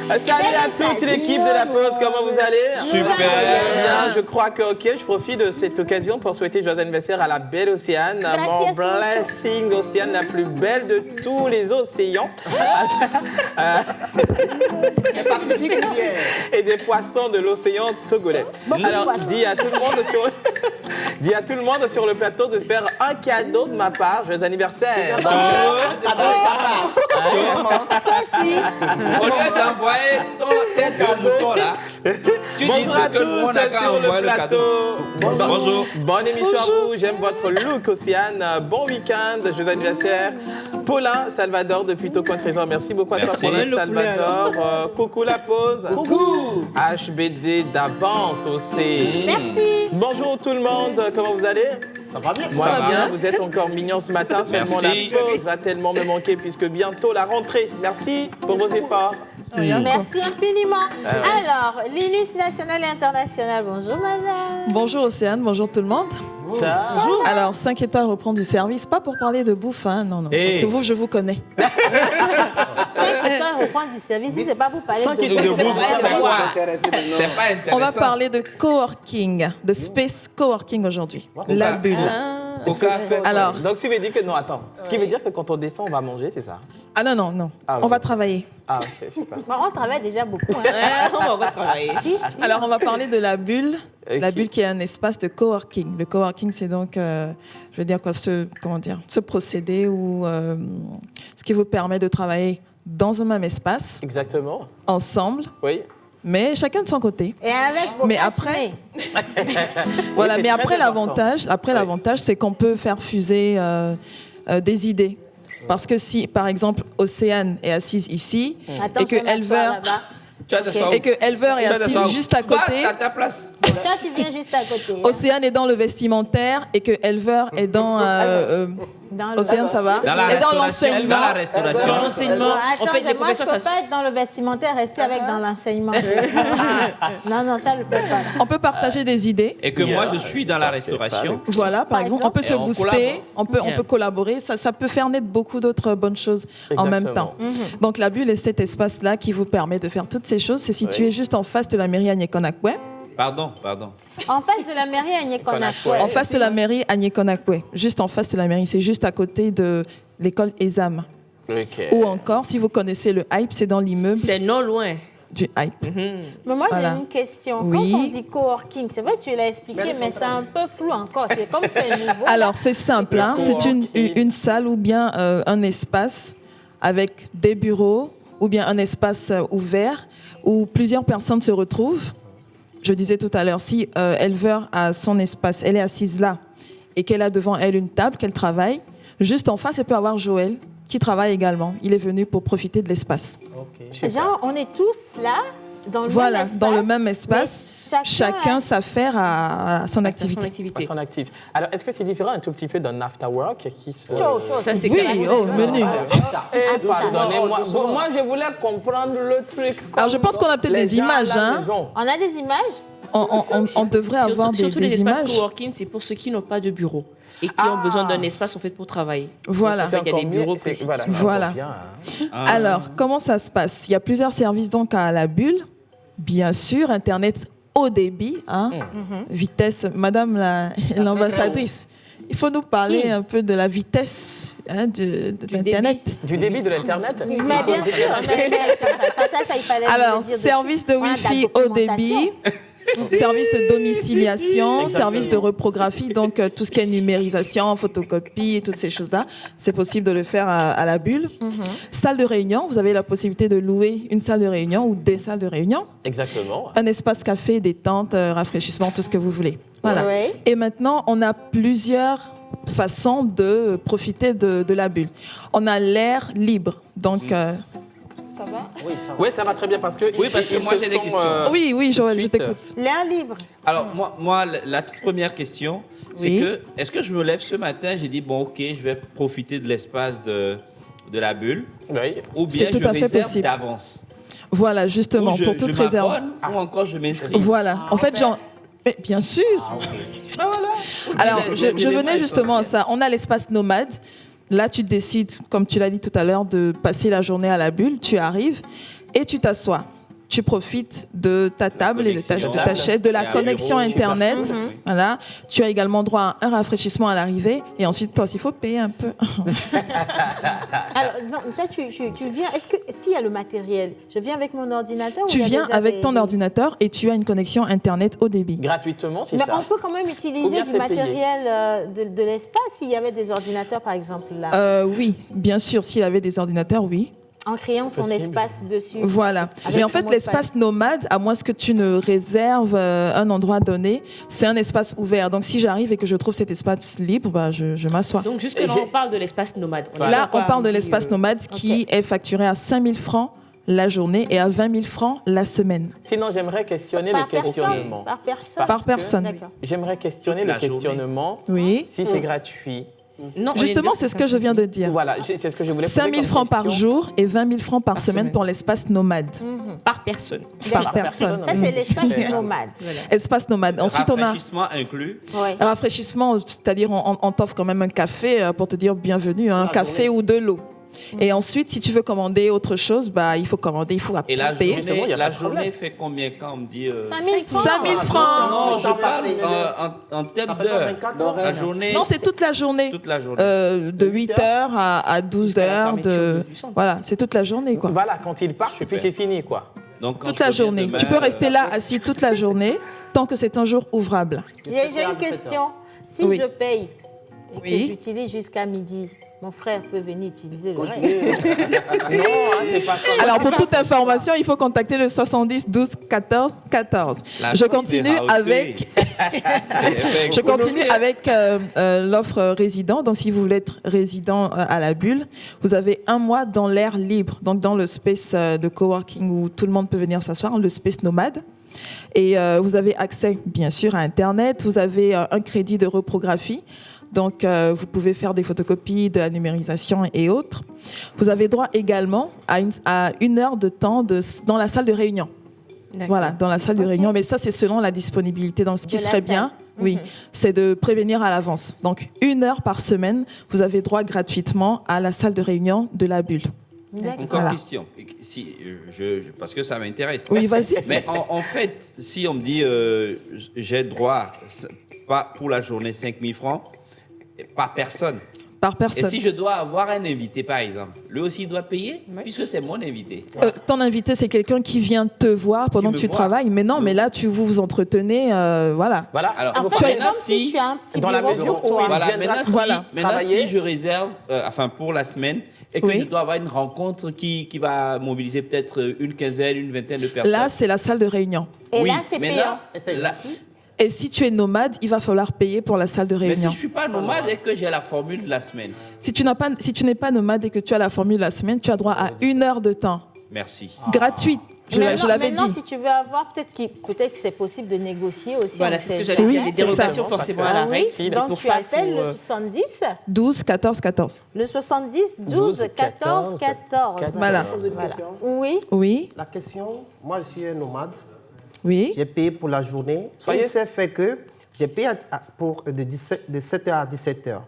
Salut à toute l'équipe de la pause, comment vous allez? Super. Bien, je crois que je profite de cette occasion pour souhaiter joyeux anniversaire à la belle Océane. Mon blessing Océane, la plus belle de tous les océans. C'est Pacifique hier. Et des poissons de l'océan togolais. Alors, je dis à tout le monde sur le plateau de faire un cadeau de ma part. Joyeux anniversaire. Au lieu d'envoyer ton tête de mouton là, tu dis que tout le monde a qu'à envoyer le cadeau. Bonjour. Bonne émission à vous. J'aime votre look, Océane. Bon week-end. Joyeux anniversaire. Paulin Salvador depuis Tocon Trésor. Merci beaucoup à toi, Paulin Salvador. Coucou la pause. Coucou. HBD d'avance aussi. Merci. Bonjour tout le monde. Comment vous allez? Ça va bien. Moi, ça va bien. Vous êtes encore mignons ce matin. Seulement la pause va tellement me manquer puisque bientôt la rentrée. Merci pour vos efforts. Merci infiniment. Alors, Linus national et international, bonjour madame. Bonjour Océane, bonjour tout le monde. Bonjour. Alors, 5 étoiles reprend du service, pas pour parler de bouffe, hein, non, parce que vous, je vous connais. 5 étoiles reprend du service, si c'est pas vous parler de bouffe. C'est pas intéressant. On va parler de coworking, de space coworking aujourd'hui. La bulle. Alors, donc, ce qui veut dire que non, attends. Ce qui veut dire que quand on descend, on va manger, c'est ça? Ah non. Ah, on va travailler. Ah, ok, super. Bon, on travaille déjà beaucoup. Hein. On va travailler. Alors, on va parler de la bulle. La bulle qui est un espace de coworking. Le coworking, c'est donc, je veux dire quoi, ce procédé où ce qui vous permet de travailler dans un même espace. Exactement. Ensemble. Oui. Mais chacun de son côté. Et avec vos après, voilà. Mais après l'avantage, c'est qu'on peut faire fuser des idées. Parce que si, par exemple, Océane est assise ici et que Elver est assise juste à côté. À ta place. Toi, tu viens juste à côté. Océane est dans le vestimentaire et que Elver est dans Océane, ça va? Dans l'enseignement. Dans la restauration. Dans l'enseignement. On fait des professeurs, ça se peut pas être dans le vestimentaire, rester avec dans l'enseignement. Non, ça ne le fait pas. On peut partager des idées. Et que moi, je suis dans la restauration. Voilà, par exemple, on peut se booster, on peut collaborer. Ça peut faire naître beaucoup d'autres bonnes choses en même temps. Donc, la bulle est cet espace-là qui vous permet de faire toutes ces choses. C'est situé juste en face de la mairie Agné-Konakwe. Pardon. En face de la mairie Agné-Konakwe. En face de la mairie Agné-Konakwe. Juste en face de la mairie. C'est juste à côté de l'école ESAM. Okay. Ou encore, si vous connaissez le Hype, c'est dans l'immeuble. C'est non loin. Du Hype. Mais moi, j'ai une question. Oui. Quand on dit coworking, c'est vrai que tu l'as expliqué, mais c'est un peu flou encore. C'est comme c'est nouveau. Alors, c'est simple. Hein? C'est une salle ou bien un espace avec des bureaux ou bien un espace ouvert où plusieurs personnes se retrouvent. Je disais tout à l'heure, si Elver a son espace, elle est assise là et qu'elle a devant elle une table, qu'elle travaille, juste en face, elle peut avoir Joël qui travaille également. Il est venu pour profiter de l'espace. Genre, on est tous là, dans le voilà, même espace. dans le même espace. Chacun s'affaire à son activité. À son actif. Alors, est-ce que c'est différent un tout petit peu d'un after-work qui se... Ça, c'est menu. Pardonnez-moi. Moi, je voulais comprendre le truc. Alors, je pense qu'on a peut-être des images. Hein. On a des images? On devrait avoir des images. Surtout les espaces coworking, c'est pour ceux qui n'ont pas de bureau et qui ont besoin d'un espace en fait pour travailler. Voilà. Donc, il y a des bureaux précis. Voilà. Alors, comment ça se passe? Il y a plusieurs services donc à la bulle. Bien sûr, Internet haut débit, hein, vitesse. Madame l'ambassadrice, il faut nous parler un peu de la vitesse de l'Internet. Du débit de l'Internet? Mais bien sûr. Ça, il fallait alors, service de Wi-Fi haut débit. Service de domiciliation, service de reprographie, donc tout ce qui est numérisation, photocopie et toutes ces choses-là, c'est possible de le faire à la bulle. Salle de réunion, vous avez la possibilité de louer une salle de réunion ou des salles de réunion. Exactement. Un espace café, détente, rafraîchissement, tout ce que vous voulez. Voilà. Ouais. Et maintenant, on a plusieurs façons de profiter de la bulle. On a l'air libre, donc... Ça va? Oui, ça va très bien parce que... Oui, parce que moi, j'ai des questions. Oui, Joël, je t'écoute. L'air libre. Alors, moi la toute première question, c'est que, est-ce que je me lève ce matin, j'ai dit, bon, OK, je vais profiter de l'espace de la bulle, ou bien je réserve d'avance? Voilà, justement, pour toute réserve. Ou encore je m'inscris? Voilà, en fait, mais bien sûr. Alors, je venais justement à ça. On a l'espace nomade. Là, tu décides, comme tu l'as dit tout à l'heure, de passer la journée à la bulle. Tu arrives et tu t'assois. Tu profites de ta table et de ta chaise, de la connexion Internet. Voilà. Tu as également droit à un rafraîchissement à l'arrivée. Et ensuite, toi, il faut payer un peu. Alors, ça, tu viens... Est-ce qu'il y a le matériel? Je viens avec mon ordinateur? Tu viens avec ton ordinateur et tu as une connexion Internet haut débit. Gratuitement, c'est ça? Mais on peut quand même utiliser du matériel de l'espace s'il y avait des ordinateurs, par exemple, là? Oui, bien sûr. S'il y avait des ordinateurs, oui. En créant son espace dessus. Voilà. Mais en fait, l'espace nomade, à moins que tu ne réserves un endroit donné, c'est un espace ouvert. Donc, si j'arrive et que je trouve cet espace libre, bah, je m'assois. Donc, jusque-là, on parle de l'espace nomade. Là, on parle de l'espace nomade qui est facturé à 5 000 francs la journée et à 20 000 francs la semaine. Sinon, j'aimerais questionner le questionnement. Par personne? Par personne. J'aimerais questionner le questionnement. Oui. Si c'est gratuit. Non, justement, c'est ce que je viens de dire. Voilà, c'est ce que je voulais 5 000 francs par jour et 20 000 francs par semaine pour l'espace nomade. Par personne. Par personne. Ça, c'est l'espace nomade. Espace nomade. Ensuite, on a... Rafraîchissement inclus. Rafraîchissement, c'est-à-dire on t'offre quand même un café pour te dire bienvenue, un café ou de l'eau. Et ensuite, si tu veux commander autre chose, bah, il faut commander, il faut payer. Et la journée journée fait combien quand on me dit 5 000 francs. Non, je parle en termes d'heures. La journée. Non, c'est toute la journée. Toute la journée. De 8h à 12h. Voilà, c'est toute la journée, quoi. Voilà, quand il part, et puis c'est fini, quoi. Donc, toute la journée. Demain, tu peux rester là assis toute la journée tant que c'est un jour ouvrable. J'ai une question. Si je paye et que j'utilise jusqu'à midi, mon frère peut venir utiliser le reste. Non, c'est pas ça. Alors, pour toute information, il faut contacter le 70 12 14 14. Je continue avec l'offre résident. Donc, si vous voulez être résident à la bulle, vous avez un mois dans l'air libre, donc dans le space de coworking où tout le monde peut venir s'asseoir, le space nomade. Et vous avez accès, bien sûr, à Internet. Vous avez un crédit de reprographie. Donc, vous pouvez faire des photocopies, de la numérisation et autres. Vous avez droit également à une heure de temps dans la salle de réunion. Voilà, dans la salle de réunion. Mais ça, c'est selon la disponibilité. Donc, ce qui serait bien, c'est de prévenir à l'avance. Donc, 1 heure par semaine, vous avez droit gratuitement à la salle de réunion de la bulle. Encore une question, parce que ça m'intéresse. Oui, vas-y. Mais en fait, si on me dit j'ai droit, pas pour la journée, 5 000 francs, par personne. Par personne. Et si je dois avoir un invité, par exemple, lui aussi doit payer, puisque c'est mon invité. Ton invité, c'est quelqu'un qui vient te voir pendant que tu travailles. Mais non, mais là, vous vous entretenez, voilà. Voilà. Alors, maintenant, si tu as un petit dans la mesure où maintenant, si je réserve, pour la semaine, et que je dois avoir une rencontre qui va mobiliser peut-être une quinzaine, une vingtaine de personnes. Là, c'est la salle de réunion. Et là, c'est payant. Et si tu es nomade, il va falloir payer pour la salle de réunion. Mais si je ne suis pas nomade et que j'ai la formule de la semaine. Si tu n'es pas nomade et que tu as la formule de la semaine, tu as droit à 1 heure de temps. Merci. Gratuite. Je l'avais dit. Maintenant, si tu veux avoir, peut-être que c'est possible de négocier aussi. Voilà, c'est ce que j'allais dire. Les dérogations forcément à la règle. Donc, tu appelles le 70 12 14 14. Le 70 12 14 14. Voilà. Oui. Oui. La question, moi, je suis un nomade. Oui. J'ai payé pour la journée. Et c'est fait que j'ai payé de 7h à 17h.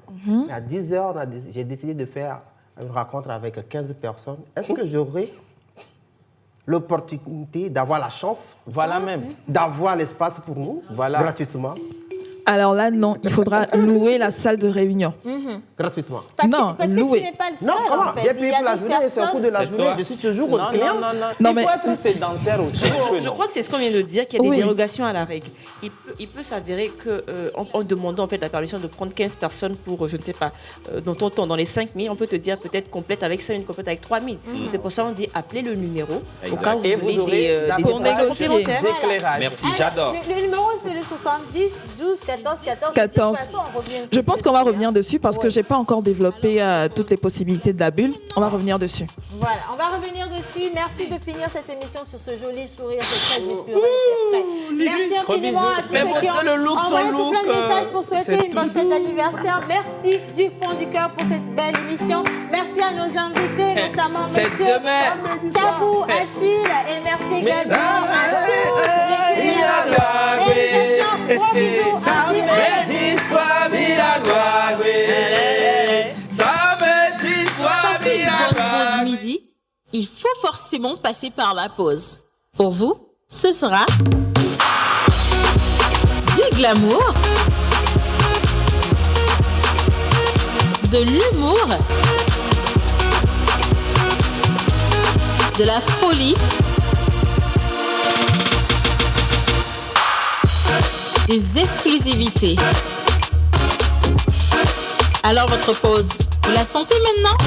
À 10h, j'ai décidé de faire une rencontre avec 15 personnes. Est-ce que j'aurai l'opportunité d'avoir la chance d'avoir l'espace pour nous gratuitement? Alors là, non, il faudra louer la salle de réunion. Gratuitement. Parce que tu n'es pas le seul. Non, comment? En fait. J'ai payé pour la journée et c'est au cours de la journée. Je suis toujours au client. Non, mais il faut être sédentaire aussi. Je crois que c'est ce qu'on vient de dire, qu'il y a des dérogations à la règle. Il peut s'avérer qu'en demandant en fait, la permission de prendre 15 personnes pour, je ne sais pas, dans ton temps, dans les 5 000, on peut te dire peut-être complète avec 5 000, complète avec 3 000. C'est pour ça qu'on dit appelez le numéro au cas où vous voulez des négocier. Merci, j'adore. Le numéro, c'est le 70 12 14. Je pense qu'on va revenir dessus parce que je n'ai pas encore développé toutes les possibilités de la bulle. On va revenir dessus. Voilà, on va revenir dessus. Merci de finir cette émission sur ce joli sourire. C'est très épuré, c'est frais. Merci infiniment à tous ceux qui ont envoyé tout plein de messages pour souhaiter une bonne fête d'anniversaire. Merci du fond du cœur pour cette belle émission. Merci à nos invités, notamment Monsieur Tabou, Achille, et merci également à gros bisous. Passer une bonne pause midi, il faut forcément passer par la pause. Pour vous, ce sera du glamour, de l'humour, de la folie, des exclusivités. Alors votre pause, vous la sentez maintenant ?